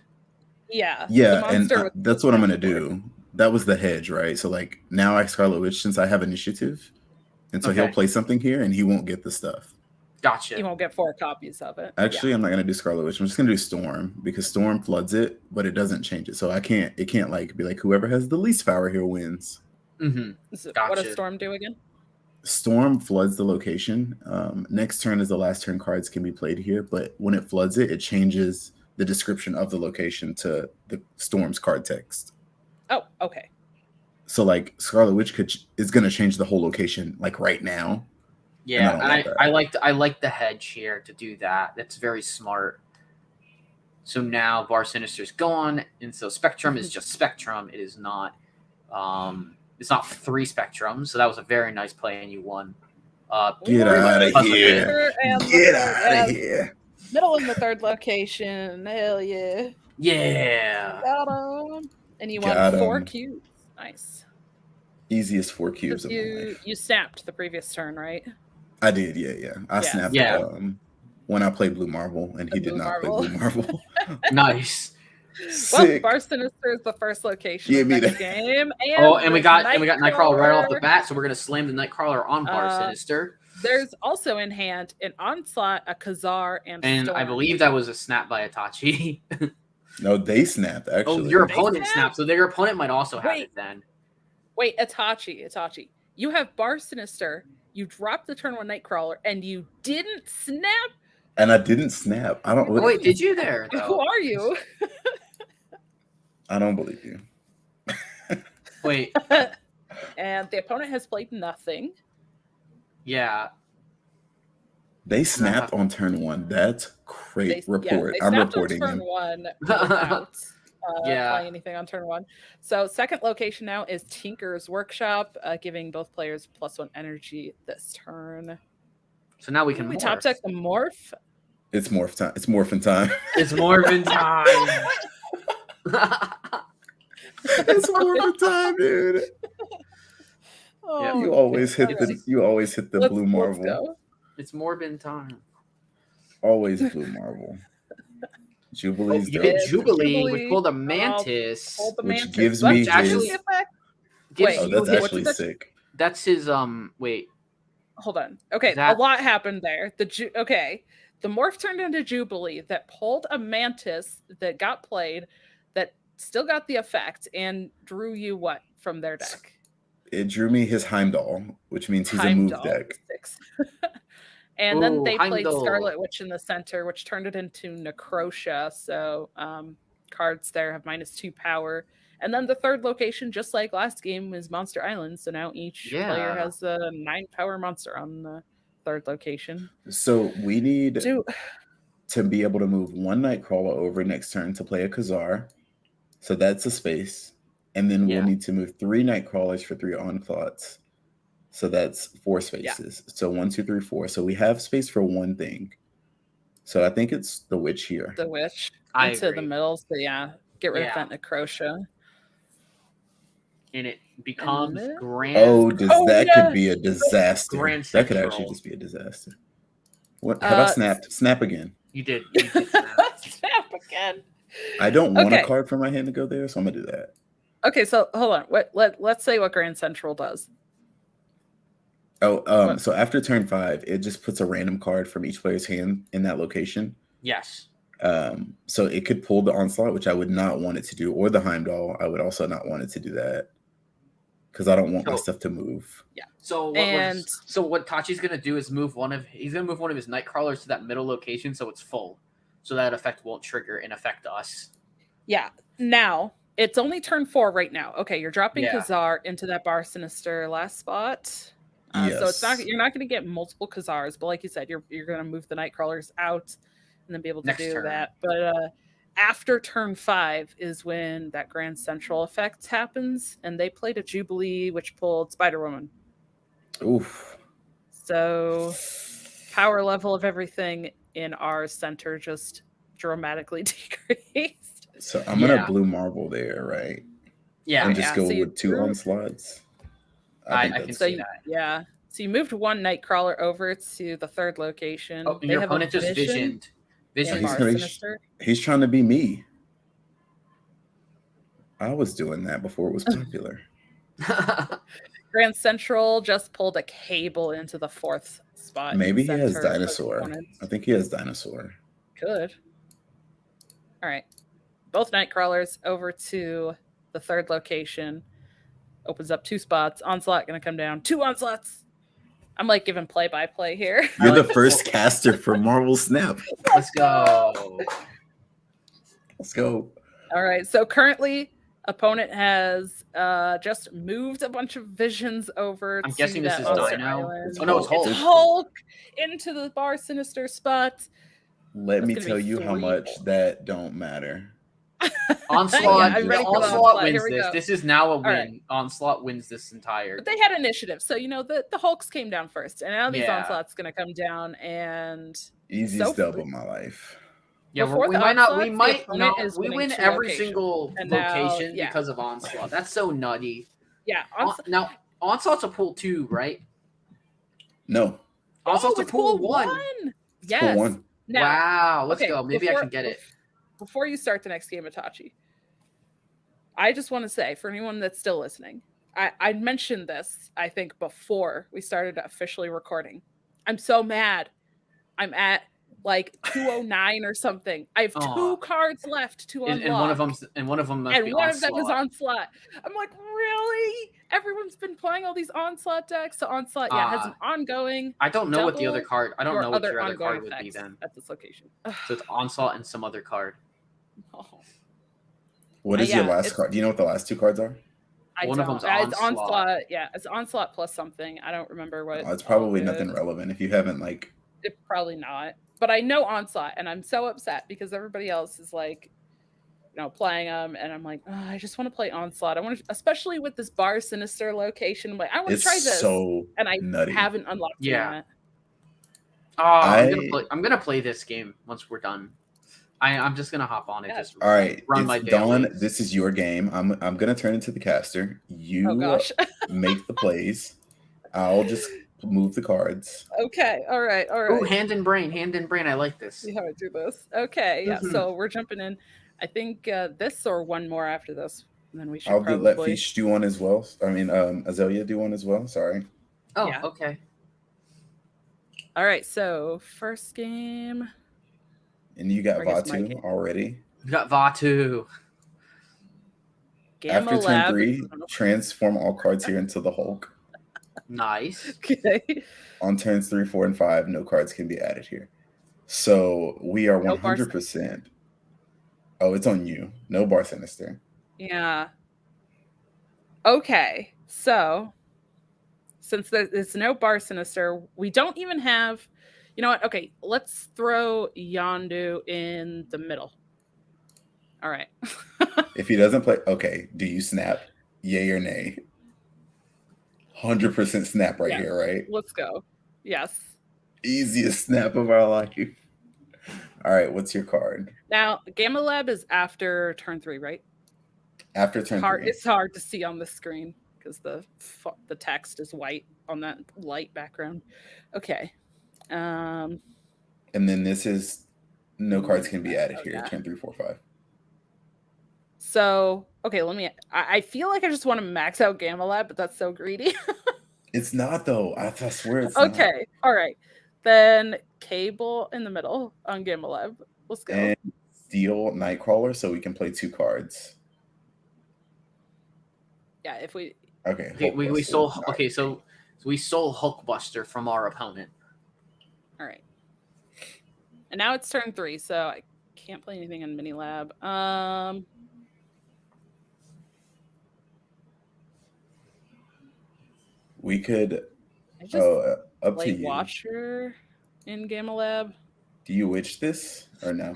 Yeah. Yeah, and that's what I'm gonna do. That was the hedge, right? So like now I Scarlet Witch since I have initiative, and so he'll play something here and he won't get the stuff. Gotcha. You won't get 4 copies of it. Actually, I'm not gonna do Scarlet Witch. I'm just gonna do Storm because Storm floods it, but it doesn't change it. So it can't like be like whoever has the least power here wins. Mm-hmm. What does Storm do again? Storm floods the location. Next turn is the last turn cards can be played here, but when it floods it, it changes the description of the location to the Storm's card text. Oh, okay. So like Scarlet Witch is gonna change the whole location like right now. Yeah, and I like the hedge here to do that. That's very smart. So now Bar Sinister's gone, and so Spectrum is just Spectrum. It is not it's not 3 Spectrums. So that was a very nice play, and you won. Get out of here! Get out of here! Middle in the third location. Hell yeah! Yeah. Got him. And you won 4 cubes. Nice. Easiest 4 cubes of my life. You snapped the previous turn, right? I did, yeah. I snapped when I played Blue Marvel, and he did not play Blue Marvel. Nice. Well, Bar Sinister is the first location of the game. And we got Nightcrawler right off the bat, so we're gonna slam the Nightcrawler on Bar Sinister. There's also in hand an Onslaught, a Khazar, and And I Storm. believe that was a snap by Itachi. No, they snapped Oh, actually. your They opponent snapped? snapped, so your opponent might also have Wait. it then. Wait, Itachi. You have Bar Sinister, you dropped the turn 1 Nightcrawler, and you didn't snap? And I didn't snap. I don't. Oh, wait, did you there, Who though? are you? I don't believe you. Wait, And the opponent has played nothing. yeah. They snapped on turn 1. That's great report. They I'm snapped reporting on turn them. 1 without Yeah. playing anything on turn 1. So second location now is Tinker's Workshop, giving both players +1 energy this turn. So now we can We morph. top deck the morph. It's morph time. It's morphin' time. It's Morphin time. It's morphin' time, dude. Oh, You always hit okay. the blue marvel. Let's go. It's Morbin time. Always blue marvel. Jubilee's You dope. did Jubilee, Jubilee. which pulled a Mantis. Hold the Which Mantis. gives But me which actually- his... Gives Wait, Oh, you that's his- actually what's sick. That's his wait. Hold on. Okay, That- a lot happened there. The morph turned into Jubilee that pulled a Mantis that got played, that still got the effect, and drew you what from their deck? It drew me his Heimdall, which means he's a move Heimdall, deck. 6. And then Ooh, they played Heimdall. Scarlet Witch in the center, which turned it into Necrotia. So cards there have -2 power. And then the third location, just like last game, is Monster Island. So now each player has a 9 power monster on the third location. So we need Dude, to be able to move 1 Nightcrawler over next turn to play a Khazar. So that's a space. And then Yeah. we'll need to move 3 Nightcrawlers for 3 Onslaughts. So that's 4 spaces. So 1, 2, 3, 4. So we have space for 1 thing. So I think it's the witch here. the witch I into agree. the middle. So get rid Yeah. of that Necrotia. And it becomes then- grand. Oh, Oh, that yeah. could be a disaster. Grand That could Central. actually just be a disaster. What have I snapped? Snap again. You did. You did snap. Snap again. I don't want Okay. a card from my hand to go there, so I'm gonna do that. Okay, so hold on. Let's say what Grand Central does. Oh, so after turn 5, it just puts a random card from each player's hand in that location. Yes. So it could pull the Onslaught, which I would not want it to do, or the Heimdall. I would also not want it to do that because I don't want my So- stuff to move. Yeah. So what Tachi's gonna do is move one of his Nightcrawlers to that middle location so it's full, so that effect won't trigger and affect us. Yeah. Now it's only turn 4 right now. Okay, you're dropping Yeah. Khazar into that Bar Sinister last spot. So it's Yes. you're not going to get multiple Khazars, but like you said, you're going to move the Nightcrawlers out and then be able to Next do turn. that. But after turn 5 is when that Grand Central effect happens, and they played a Jubilee, which pulled Spider Woman. Oof. So power level of everything in our center just dramatically decreased. So I'm gonna Yeah. blue marble there, right? Yeah. And just go so you with 2 drew- Onslaughts. I think can that's- see that. Yeah. So you moved 1 Nightcrawler over to the third location. Oh, They your have a opponent just visioned. in He's Bar gonna- Sinister. He's trying to be me. I was doing that before it was popular. Grand Central just pulled a Cable into the 4th spot. in Maybe he has center of Dinosaur. opponents. I think he has Dinosaur. Could. All right. Both Nightcrawlers over to the third location. Opens up 2 spots. Onslaught going to come down. 2 Onslaughts. I'm like giving play-by-play here. You're I the like- first caster for Marvel Snap. Let's go. Let's go. All right. So currently, opponent has just moved a bunch of visions over. I'm to guessing this that is Monster Dino. Island. Oh, no, it's Hulk. It's Hulk into the Bar Sinister spot. Let That's me gonna tell be you how 3. much that don't matter. Onslaught. Yeah, I'm ready for the Onslaught Onslaught. wins Here we this. go. This is now a win. right. Onslaught wins this entire. But they had initiative, so the Hulks came down first, and now these Yeah. Onslaught's going to come down, and Easiest So- dub of my life. Yeah, Before we the might not. We Onslaught, the might opponent no. is We winning win 2 every locations. single And now- location yeah. because of Onslaught. That's so nutty. yeah, Now Onslaught's a pool 2, right? No, Onslaught's a it's pool pool 1. pull Yes. 1. Now, Wow, let's okay, go. Maybe I can get it. Before you start the next game, Itachi, I just want to say, for anyone that's still listening, I mentioned this, I think, before we started officially recording. I'm so mad. I'm at like 209 or something. I have 2 cards left to unlock. And one of them must and be one Onslaught. of them is Onslaught. I'm like, really? Everyone's been playing all these Onslaught decks. So Onslaught, has an ongoing. I don't know what the other card. I don't know what your other card would be then. At this location. So it's Onslaught and some other card. Oh. What is your last card? Do you know what the last 2 cards are? One of them's It's Onslaught. Yeah, it's Onslaught plus something. I don't remember what. It's probably nothing relevant if you haven't like. It's probably not. But I know Onslaught, and I'm so upset because everybody else is like, playing them, and I'm like, I just want to play Onslaught. I want to, especially with this Bar Sinister location. I'm like, I want to try this, and I haven't unlocked it yet. I'm gonna play this game once we're done. I'm just gonna hop on it. Just all right. Run my Dawn, this is your game. I'm gonna turn into the caster. You make the plays. I'll just move the cards. Okay. All right. Ooh, hand in brain. I like this. See how I do this. Okay. Yeah. So we're jumping in. I think this or one more after this. And then we should probably let Fish do one as well. I mean, Azalea do one as well. Sorry. Oh, okay. All right. So first game. And you got Vatu already. You got Vatu. After turn 3, transform all cards here into the Hulk. Nice. Okay. On turns 3, 4, and 5, no cards can be added here. So we are 100%. Oh, it's on you. No Bar Sinister. Yeah. Okay. So since there's no Bar Sinister, we don't even have. You know what? Okay, let's throw Yondu in the middle. All right. If he doesn't play, okay, do you snap? Yay or nay? 100% snap here, right? Let's go. Yes. Easiest snap of our life. All right, what's your card? Now, Gamma Lab is after turn 3, right? After turn 3. It's hard to see on the screen because the text is white on that light background. Okay. And then this is no cards can be added here. Turn 3, 4, 5. So okay, I feel like I just want to max out Gamma Lab, but that's so greedy. It's not though. I swear it's okay. not. All right. Then Cable in the middle on Gamma Lab. Let's go. And Steel Nightcrawler so we can play 2 cards. Yeah, if we we stole so we stole Hulkbuster from our opponent. All right. And now it's turn 3, so I can't play anything in Mini Lab. We could up to you. Watcher in Gamma Lab. Do you witch this or no?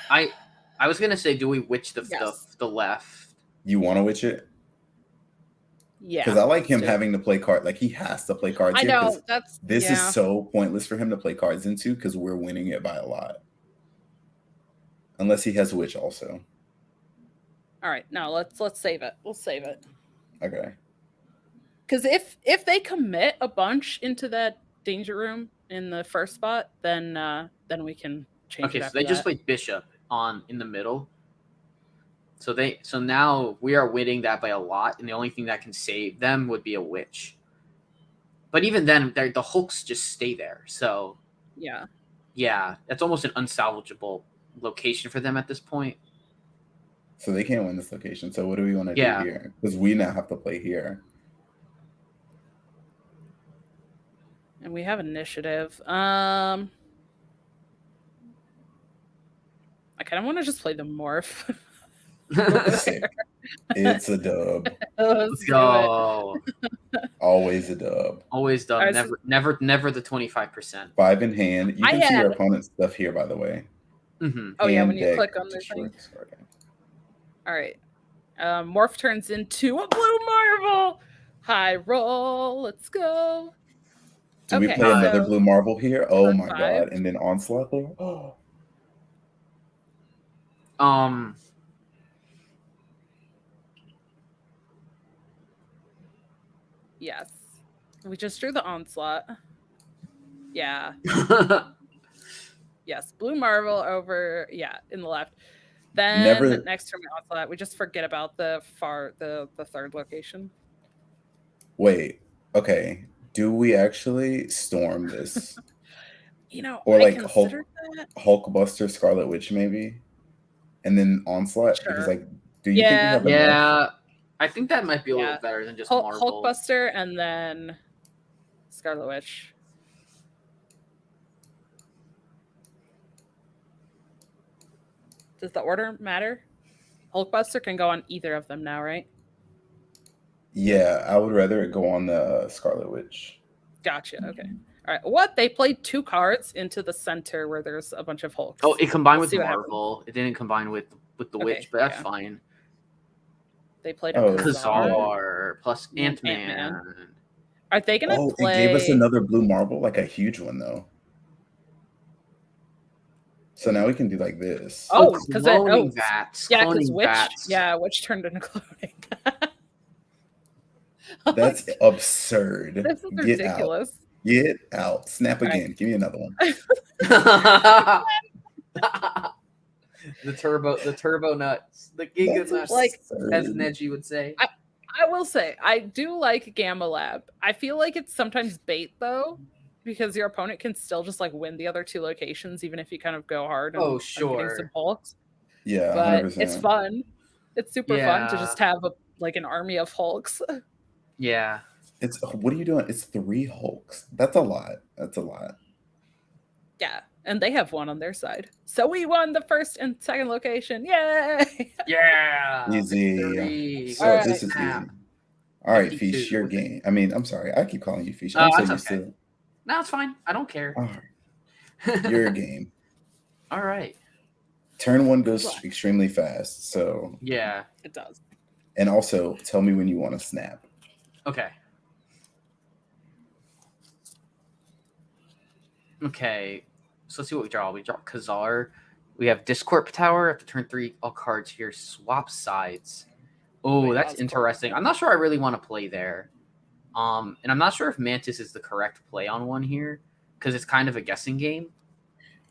I was gonna say, do we witch the left? You want to witch it? Yeah. Because I like him having to play cards. Like he has to play cards. I know this is so pointless for him to play cards into because we're winning it by a lot. Unless he has witch also. All right, no, let's save it. We'll save it. Okay. Because if they commit a bunch into that danger room in the first spot, then we can change. Okay, so they just played Bishop in the middle. So now we are winning that by a lot, and the only thing that can save them would be a witch. But even then, the Hulks just stay there. So yeah, that's almost an unsalvageable location for them at this point. So they can't win this location. So what do we want to do here? Because we now have to play here. And we have initiative. I kind of want to just play the morph. It's a dub. Let's go. Always a dub. Always dub. Right, never the 25%. 5 in hand. You can see your opponent's stuff here, by the way. Mm-hmm. Oh yeah, when you click on the thing. All right. Morph turns into a blue marble. High roll. Let's go. Do we play another blue marble here? Oh my god! And then onslaught there. Oh. Yes. We just drew the onslaught. Yeah. Yes. Blue marble over. Yeah, in the left. Then next turn onslaught. We just forget about the third location. Wait. Okay. Do we actually storm this? Or I like considered that. Hulkbuster, Scarlet Witch, maybe? And then Onslaught? Because, Sure. like, do you think we have enough? Yeah, I think that might be a little Yeah. better than just Marvel. Hulkbuster and then Scarlet Witch. Does the order matter? Hulkbuster can go on either of them now, right? Yeah, I would rather it go on the Scarlet Witch. Gotcha. Okay. All right. What? They played 2 cards into the center where there's a bunch of Hulks. Oh, it combined Let's with see what Marvel. It didn't combine with the Okay, Witch, but that's yeah. fine. They played a Oh, Khazar. Khazar plus and Ant-Man. Are they gonna Oh, play? it gave us another blue marble, like a huge one though. So now we can do like this. Oh, because cloning vats. yeah, because Cloning Witch, vats. yeah, Witch turned into cloning. That's absurd. This is Get ridiculous. out. Get out. Snap All right. again. Give me another one. the turbo nuts, the giga That's nuts, like- as Neji would say. I will say, I do like Gamma Lab. I feel like it's sometimes bait though, because your opponent can still just like win the other 2 locations, even if you kind of go hard. Oh, on sure. getting some Hulks. Yeah, But 100%. it's fun. It's super fun to Yeah. just have an army of Hulks. Yeah. What are you doing? It's 3 Hulks. That's a lot. Yeah, and they have 1 on their side. So we won the first and second location. Yay! Yeah. Easy. Victory. So Alright. this is easy. Snap. All right, 52. Fish, your game. I mean, I'm sorry. I keep calling you Fish. Oh, I'm so that's used okay. to it. No, it's fine. I don't care. All right, your game. All right. Turn 1 goes extremely fast. So, Yeah. It does. and also tell me when you want to snap. Okay. Okay. So let's see what we draw. We draw Khazar. We have Discorp Tower. After turn 3, all cards here swap sides. Oh, Wait, that's interesting. I'm not sure I really want to play there. And I'm not sure if Mantis is the correct play on one here because it's kind of a guessing game.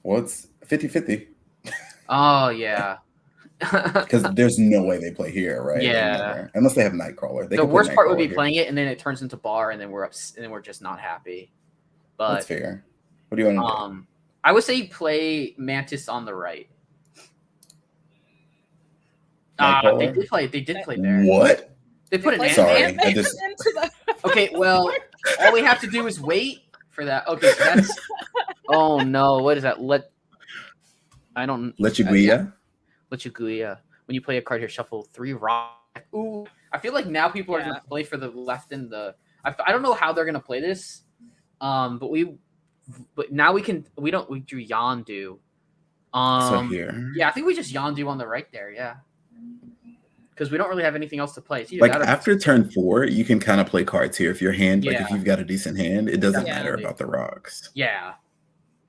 Well, it's 50-50. Oh, yeah. Because there's no way they play here, right? Yeah. Never. Unless they have Nightcrawler. They The could put worst part would be Nightcrawler here. playing it and then it turns into bar and then we're just not happy. But That's fair. What do you want to do? I would say play Mantis on the right. Nightcrawler? They did play there. What? They put an Like, Sorry, Ant-Man. I just- into the- Okay, well, all we have to do is wait for that. Okay, so that's. Oh no! What is that? Lechuguilla? Lechuguilla. When you play a card here, shuffle 3 rock. Ooh, I feel like now people are Yeah. gonna play for the left and the. I don't know how they're gonna play this, but now we can. We drew Yondu. So here. Yeah, I think we just Yondu on the right there. Yeah. Because we don't really have anything else to play. It's either Like that or after turn 4, you can kind of play cards here. If your hand, like Yeah. if you've got a decent hand, it doesn't Yeah. matter about the rocks. Yeah.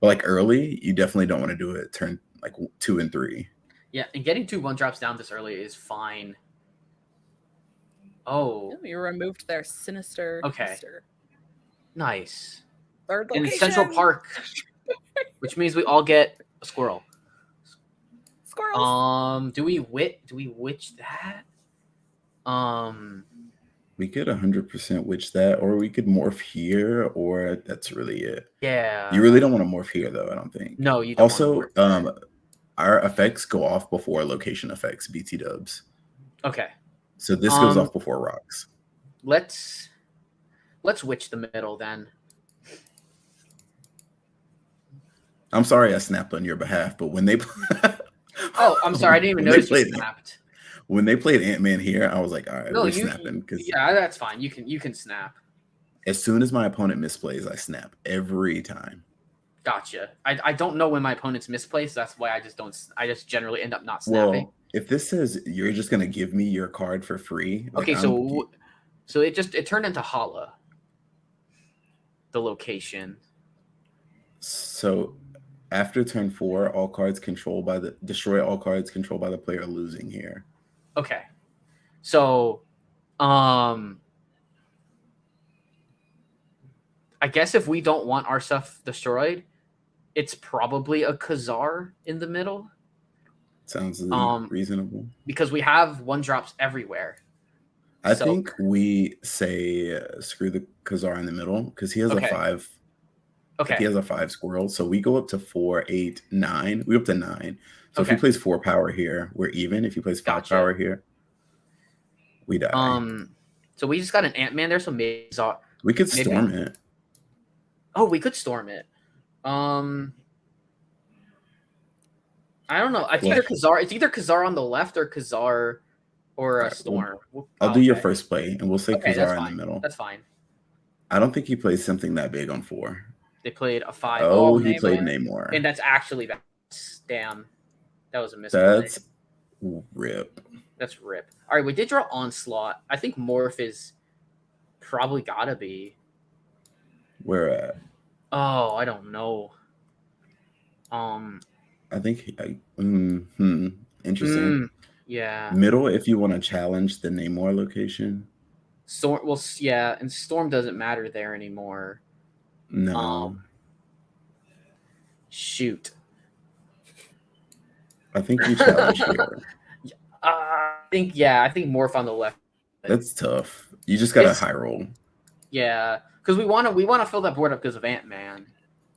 But like early, you definitely don't want to do it turn like 2 and 3. Yeah, and getting 2 1-drops down this early is fine. Oh, You removed their sinister. Okay. Mister. nice. Third In location. Central Park, which means we all get a squirrel. Squirrels. Do we witch that? We could 100% witch that, or we could morph here, or that's really it. Yeah. You really don't want to morph here, though, I don't think. No, you don't. Also, our effects go off before location effects, BT dubs. Okay. So this goes off before rocks. Let's witch the middle then. I'm sorry I snapped on your behalf, but when they Oh, I'm sorry. I didn't even When they notice you played it. snapped. when they played Ant-Man here, I was like, all right, No, we're you. snapping. Because Yeah, that's fine. You can snap. as soon as my opponent misplays, I snap every time. Gotcha. I don't know when my opponent's misplaced. That's why I just don't. I just generally end up not snapping. Well, if this says you're just gonna give me your card for free, like, Okay, so it turned into Hala. The location. So after turn 4, all cards destroy all cards controlled by the player losing here. Okay. So, I guess if we don't want our stuff destroyed, it's probably a Khazar in the middle Sounds reasonable. because we have 1-drops everywhere. I think we say screw the Khazar in the middle because he has a 5. Okay. He has a 5 squirrel, so we go up to 4, 8, 9. We up to 9. So if Okay. he plays 4 power here, we're even. If he plays 5 power here, we die. So we just got an Ant-Man there, so maybe we could storm it. Oh, we could storm it. I don't know. It's either Khazar on the left or Khazar or a storm. I'll do your first play, and we'll say Khazar in the middle. That's fine. I don't think he plays something that big on 4. They played a 5. Oh, he played Namor. And that's actually bad. Damn. That was a misplay. That's rip. That's rip. All right, we did draw Onslaught. I think Morph is probably gotta be. Where at? Oh, I don't know. I think interesting. Yeah. Middle if you want to challenge the Namor location. Storm, well, yeah, and Storm doesn't matter there anymore. No. Shoot. I think you challenge here. I think Morph on the left. That's tough. You just got a high roll. Yeah, because we want to fill that board up because of Ant-Man.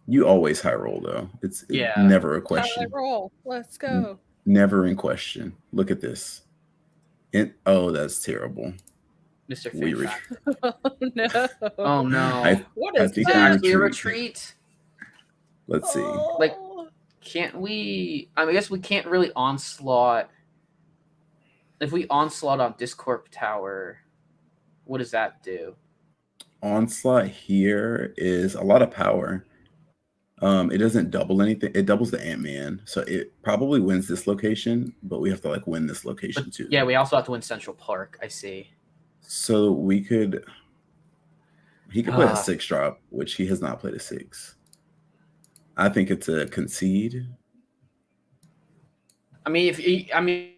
You always high roll though. It's never a question. High roll. Let's go. Never in question. Look at this. That's terrible. Mr. Fink. Oh no. Oh no. What is that? We retreat. Let's see. Like, can't we? I guess we can't really onslaught. If we onslaught on Discorp Tower, what does that do? Onslaught here is a lot of power. It doesn't double anything. It doubles the Ant-Man, so it probably wins this location, but we have to win this location too. Yeah, we also have to win Central Park. I see. So he could play a 6-drop, which he has not played a 6. I think it's a concede. I mean,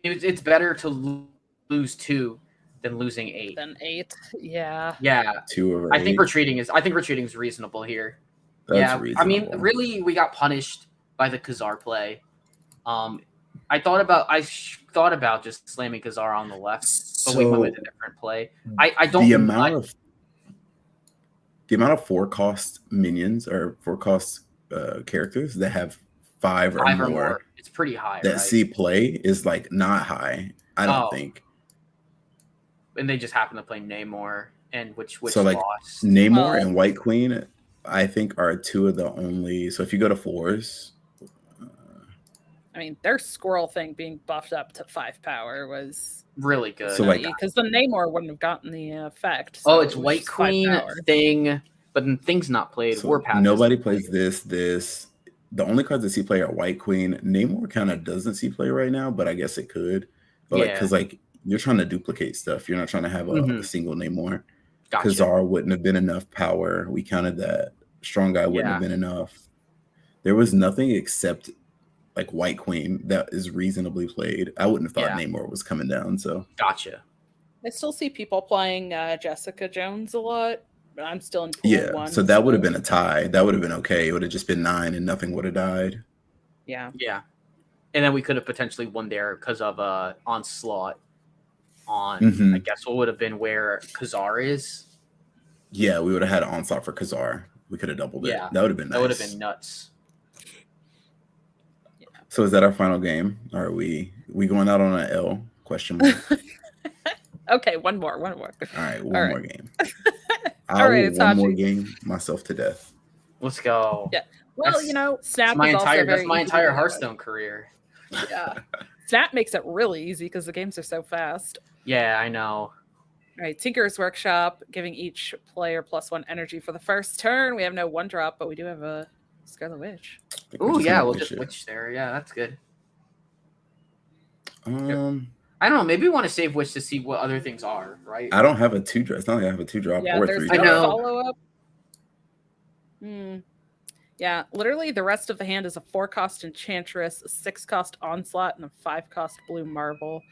it's better to lose 2 than losing 8. Than 8, yeah. Yeah. 2 over 8. I think retreating is reasonable here. That's reasonable. I mean, really, we got punished by the Khazar play. I thought about just slamming Khazar on the left, but we went with a different play. I don't. The amount of 4-cost minions or 4-cost characters that have 5 or more. It's pretty high. That see play is not high. I don't think. And they just happen to play Namor and which so lost. Namor and White Queen, I think, are 2 of the only. So if you go to 4s, I mean, their squirrel thing being buffed up to 5 power was really good. So because the Namor wouldn't have gotten the effect. So it's White Queen thing, but then Thing's not played. So nobody plays this. The only cards that see play are White Queen. Namor kind of doesn't see play right now, but I guess it could. But because you're trying to duplicate stuff, you're not trying to have a single Namor. Gotcha. Khazar wouldn't have been enough power. We counted that. Strong Guy wouldn't have been enough. There was nothing except White Queen that is reasonably played. I wouldn't have thought Namor was coming down. So gotcha. I still see people playing Jessica Jones a lot, but I'm still in pool 1. So that would have been a tie. That would have been okay. It would have just been 9 and nothing would have died. Yeah. And then we could have potentially won there because of Onslaught on, I guess, what would have been where Khazar is. Yeah, we would have had Onslaught for Khazar. We could have doubled it. Yeah. That would have been nice. That would have been nuts. So is that our final game? Or are we going out on an L? Question mark. Okay, one more. All right, one more game. All right, one more game myself to death. Let's go. Yeah. Well, Snap that's my entire Hearthstone career. Yeah. Snap makes it really easy because the games are so fast. Yeah, I know. All right, Tinker's Workshop, giving each player +1 energy for the first turn. We have no 1-drop, but we do have a Scarlet Witch. Oh yeah, we'll just Witch there. Yeah, that's good. I don't know. Maybe we want to save Witch to see what other things are, right? I don't have a 2-drop. It's not like I have a 2-drop or 3-drop. I know. Follow-up. Yeah, literally the rest of the hand is a 4-cost Enchantress, a 6-cost Onslaught, and a 5-cost Blue Marble.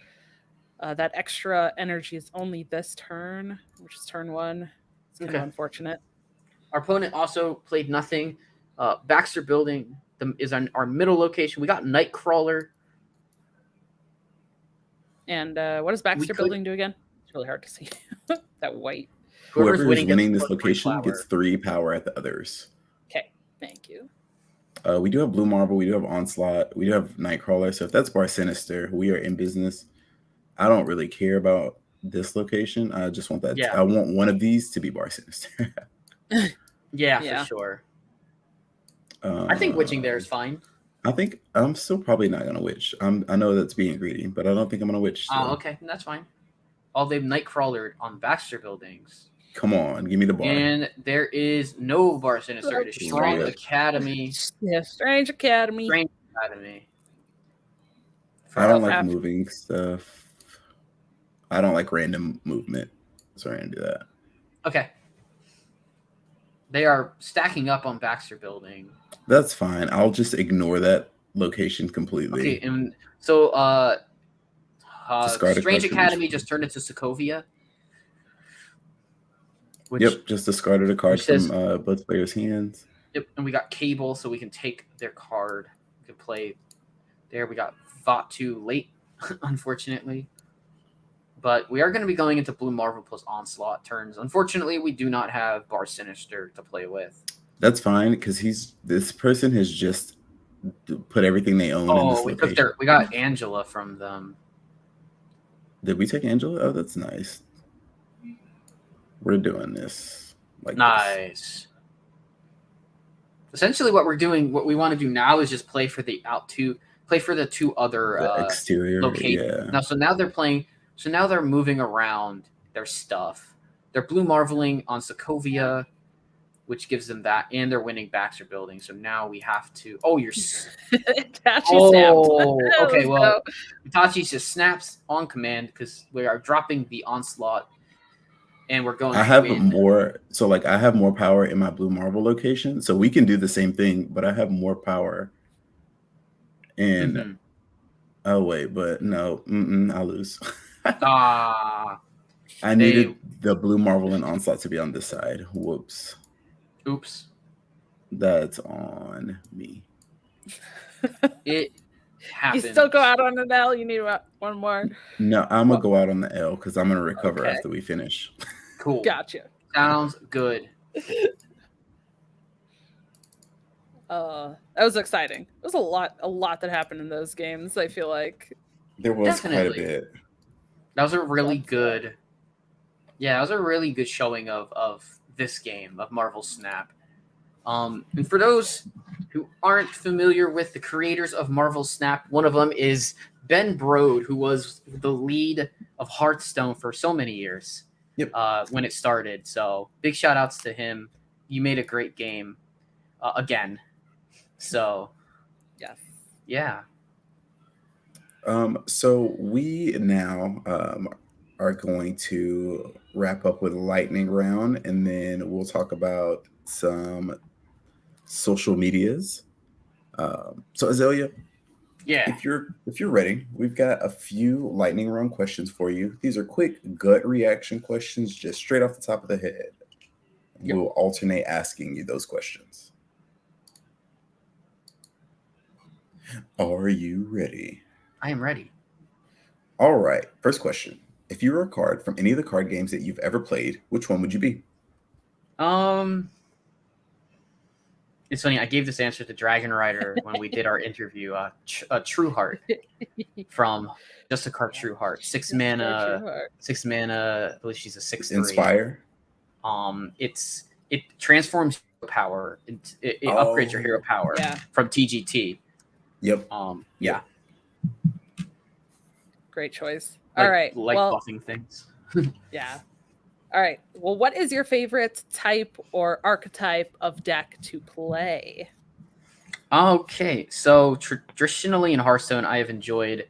That extra energy is only this turn, which is turn 1. It's kind of unfortunate. Our opponent also played nothing. Baxter Building is our middle location. We got Nightcrawler. And what does Baxter Building do again? really hard to see. That white. Whoever's Whoever is winning gets winning this plus 3 location flour. gets 3 power at the others. Okay, thank you. We do have Blue Marble, we do have Onslaught, we do have Nightcrawler. So if that's Bar Sinister, we are in business. I don't really care about this location. I just want that. Yeah. I want one of these to be Bar Sinister. Yeah, Yeah. for sure. I think witching there is fine. I think I'm still probably not gonna witch. I know that's being greedy, but I don't think I'm gonna witch. Oh, okay, that's fine. Oh, they've Nightcrawlered on Baxter buildings. Come on, give me the bar. And there is no Bar Sinister. It is Strong Right. Academy. Yeah, Strange Academy. Strange Academy. I don't like Crap. moving stuff. I don't like random movement. Sorry, I didn't do that. Okay. They are stacking up on Baxter building. That's fine. I'll just ignore that location completely. Okay, and so Discard a Strange card from Academy each- just turned into Sokovia. Which, Yep, just discarded a card which says- from both players' hands. Yep, and we got Cable, so we can take their card. We can play there. We got Vatu late, unfortunately. But we are going to be going into Blue Marvel plus Onslaught turns. Unfortunately, we do not have Bar Sinister to play with. That's fine because this person has just put everything they own in this Oh, we location. we got Angela from them. Did we take Angela? Oh, that's nice. We're doing this like this. Nice. Essentially, what we want to do now is just play for the two other The exterior. locations. Yeah. Now they're playing. So now they're moving around their stuff. They're blue marveling on Sokovia, which gives them that, and they're winning Baxter building. So now we have to. Oh, you're. Itachi snapped. Okay. Let's Well, go. Itachi just snaps on command because we are dropping the onslaught, and we're going. I to have win. more. So like I have more power in my Blue Marble location, so we can do the same thing, but I have more power. And Mhm. oh wait, but no, I lose. Ah. I needed the Blue Marvel and Onslaught to be on this side. Whoops. Oops. That's on me. It You happened. still go out on an L. You need one more. No, I'm gonna go out on the L because I'm gonna recover Okay. after we finish. Cool. Gotcha. Sounds good. That was exciting. There was a lot that happened in those games. I feel like. There was quite Definitely. a bit. That was a really That's good. Yeah, that was a really good showing of this game of Marvel Snap. And for those who aren't familiar with the creators of Marvel Snap, one of them is Ben Brode, who was the lead of Hearthstone for so many years. Yep. When it started. So big shout outs to him. You made a great game again. So Yes. yeah. So we now are going to wrap up with a lightning round, and then we'll talk about some social medias. So Azalea, Yeah. if you're ready, we've got a few lightning round questions for you. These are quick gut reaction questions, just straight off the top of the head. Yep. We'll alternate asking you those questions. Are you ready? I am ready. All right. First question. If you were a card from any of the card games that you've ever played, which one would you be? It's funny. I gave this answer to Dragon Rider when we did our interview. True Heart from Just a Card. True Heart, 6 mana. 6 mana. I believe she's a 6/3. Inspire. It transforms hero power. It upgrades your hero power Yeah. from TGT. Yep. Yeah. Great choice. Like, All right. Like well, buffing things. yeah. All right. Well, what is your favorite type or archetype of deck to play? Okay, so traditionally in Hearthstone, I have enjoyed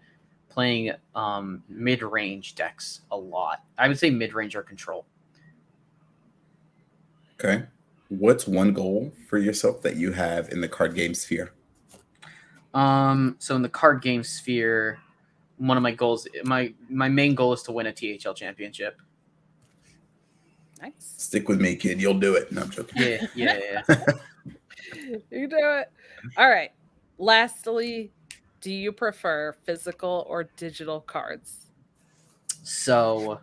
playing mid-range decks a lot. I would say mid-range or control. Okay. What's one goal for yourself that you have in the card game sphere? So in the card game sphere, one of my goals, my main goal is to win a THL championship. Nice. Stick with me, kid. You'll do it. No, I'm joking. Yeah. You do it. All right. Lastly, do you prefer physical or digital cards? So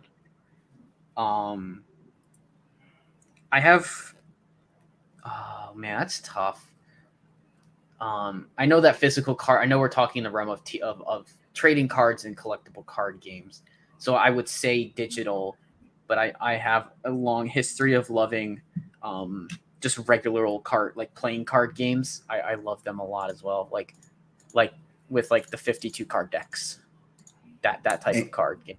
I have. Oh man, that's tough. I know that physical card. I know we're talking in the realm of trading cards and collectible card games. So I would say digital, but I have a long history of loving just regular old card, like playing card games. I love them a lot as well. Like with like the 52 card decks, that type of card game.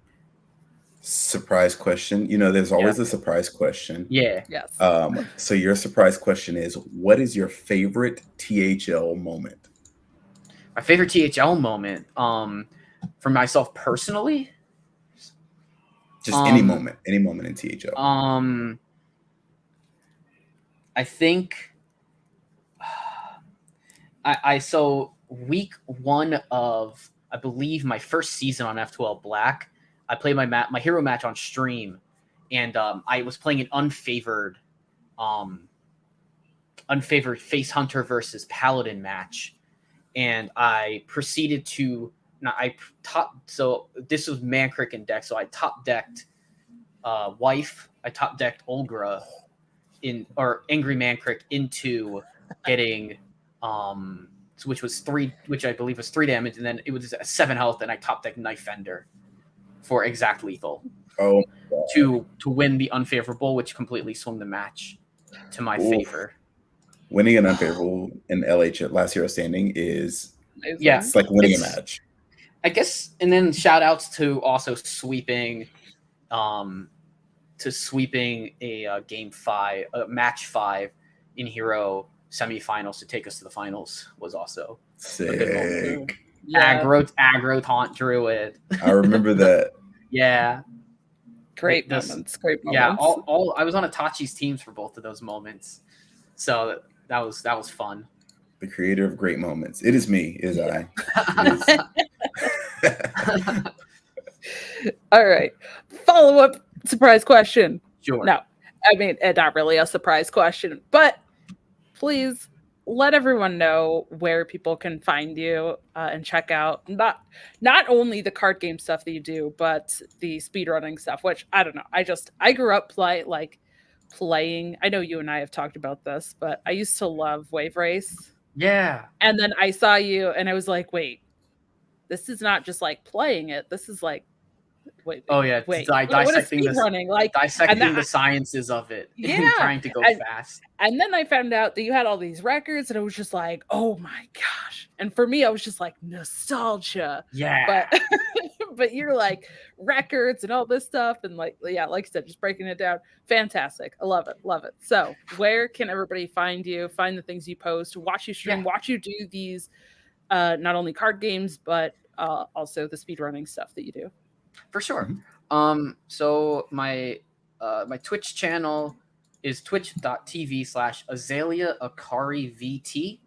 Surprise question. There's always a surprise question. Yeah. Yes. So your surprise question is, what is your favorite THL moment? My favorite THL moment, for myself personally, just any moment in THL. I think so week 1 of, I believe, my first season on F12 Black, I played my hero match on stream, and I was playing an unfavored Face Hunter versus Paladin match, and I proceeded to so this was Mancrick deck, so I top decked Wife, I top decked Olgra or Angry Mancrick into getting which I believe was 3 damage, and then it was 7 health, and I top decked Knife Fender for exact lethal. Oh, to win the unfavorable, which completely swung the match to my favor. Winning an unfavorable in LH at Last Hero Standing is it's like winning a match, I guess. And then shout outs to also sweeping a game 5, match 5 in Hero semifinals to take us to the finals was also sick. A good moment. Yeah. Aggro taunt Druid. I remember that. Yeah. Great moments. Yeah, all I was on Itachi's teams for both of those moments, so that was fun. The creator of great moments. It is me. It is I. All right. Follow-up surprise question. Sure. No, I mean, not really a surprise question, but please let everyone know where people can find you and check out not only the card game stuff that you do, but the speedrunning stuff, which I don't know. I grew up playing. I know you and I have talked about this, but I used to love Wave Race. Yeah. And then I saw you and I was like, wait, this is not just like playing it. This is like, wait. Dissecting the sciences of it. Yeah. And trying to go fast. And then I found out that you had all these records, and it was just like, oh my gosh. And for me, I was just like, nostalgia. Yeah. But you're like records and all this stuff, and like I said, just breaking it down. Fantastic. I love it. So where can everybody find you, find the things you post, watch you stream, watch you do these not only card games, but also the speedrunning stuff that you do? For sure. So my Twitch channel is twitch.tv/AzaleaAkari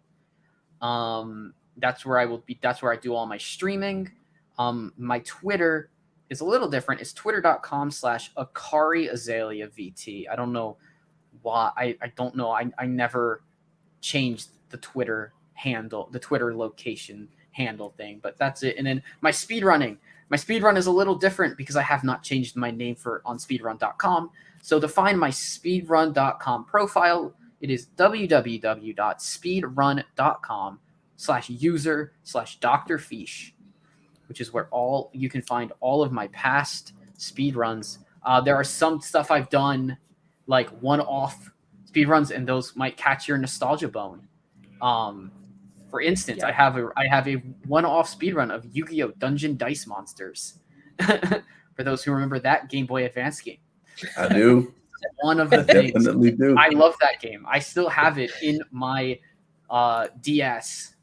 VT. That's where I will be. That's where I do all my streaming. My Twitter is a little different. It's twitter.com/AkariAzaleaVT. I don't know why. I don't know. I never changed the Twitter handle, the Twitter location handle thing, but that's it. And then my speedrunning. My speedrun is a little different because I have not changed my name on speedrun.com. So to find my speedrun.com profile, it is www.speedrun.com/user/Dr. Fish, which is where you can find all of my past speedruns. There are some stuff I've done, like one-off speedruns, and those might catch your nostalgia bone. For instance, I have a one-off speedrun of Yu-Gi-Oh! Dungeon Dice Monsters. For those who remember that Game Boy Advance game. I do. One of the things. Definitely do. I love that game. I still have it in my DS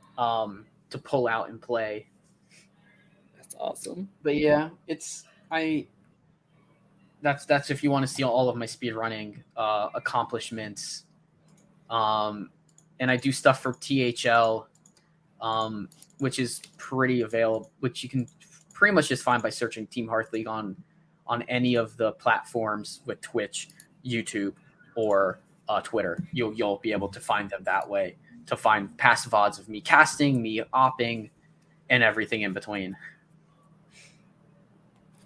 to pull out and play. That's awesome. But yeah, that's if you want to see all of my speedrunning accomplishments. And I do stuff for THL, which is pretty available, which you can pretty much just find by searching Team Hearth League on any of the platforms with Twitch, YouTube, or Twitter. You'll be able to find them that way, to find past VODs of me casting, me opping, and everything in between.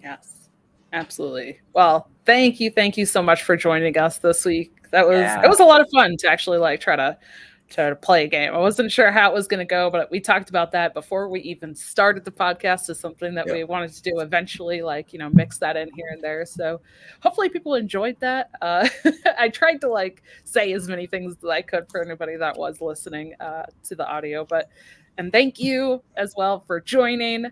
Yes. Absolutely. Well, thank you so much for joining us this week. It Yeah. was a lot of fun to actually like try to play a game. I wasn't sure how it was going to go, but we talked about that before we even started the podcast as something that we wanted to do eventually, like, you know, mix that in here and there. So hopefully people enjoyed that. I tried to like say as many things as I could for anybody that was listening to the audio, and thank you as well for joining.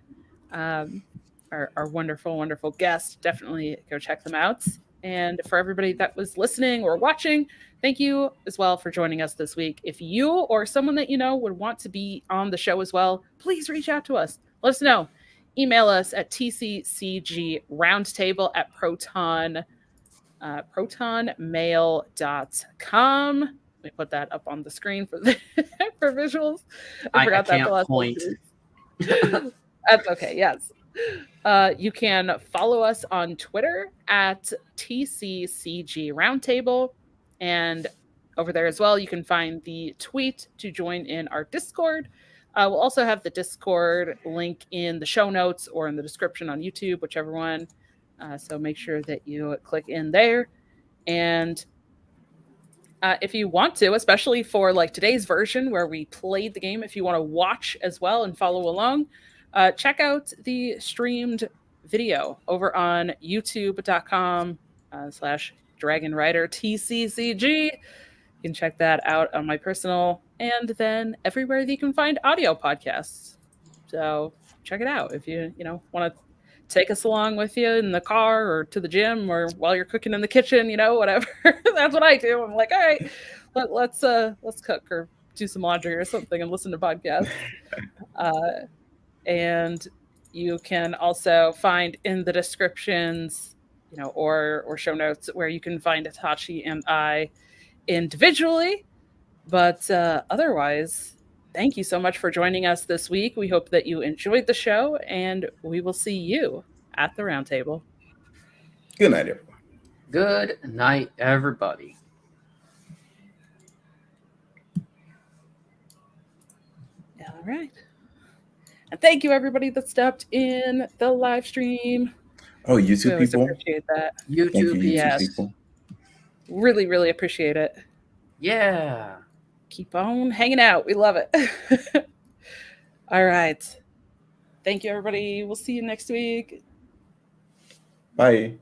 Our wonderful, wonderful guests. Definitely go check them out. And for everybody that was listening or watching, thank you as well for joining us this week. If you or someone that you know would want to be on the show as well, please reach out to us. Let us know. Email us at TCCG Roundtable at protonmail.com. Let me put that up on the screen for for visuals. I forgot that the last point. That's okay. Yes. You can follow us on Twitter at TCCG Roundtable. And over there as well, you can find the tweet to join in our Discord. We'll also have the Discord link in the show notes or in the description on YouTube, whichever one. So make sure that you click in there. And if you want to, especially for like today's version where we played the game, if you want to watch as well and follow along, check out the streamed video over on youtube.com/dragonrider TCCG. You can check that out on my personal and then everywhere that you can find audio podcasts. So check it out if you want to take us along with you in the car or to the gym or while you're cooking in the kitchen, whatever. That's what I do. I'm like, all right, let's cook or do some laundry or something and listen to podcasts. And you can also find in the descriptions, or show notes where you can find Itachi and I individually. But otherwise, thank you so much for joining us this week. We hope that you enjoyed the show, and we will see you at the roundtable. Good night, everyone. Good night, everybody. All right. And thank you, everybody that stepped in the live stream. Oh, YouTube people. Appreciate that. YouTube people. Really, really appreciate it. Yeah. Keep on hanging out. We love it. All right. Thank you, everybody. We'll see you next week. Bye.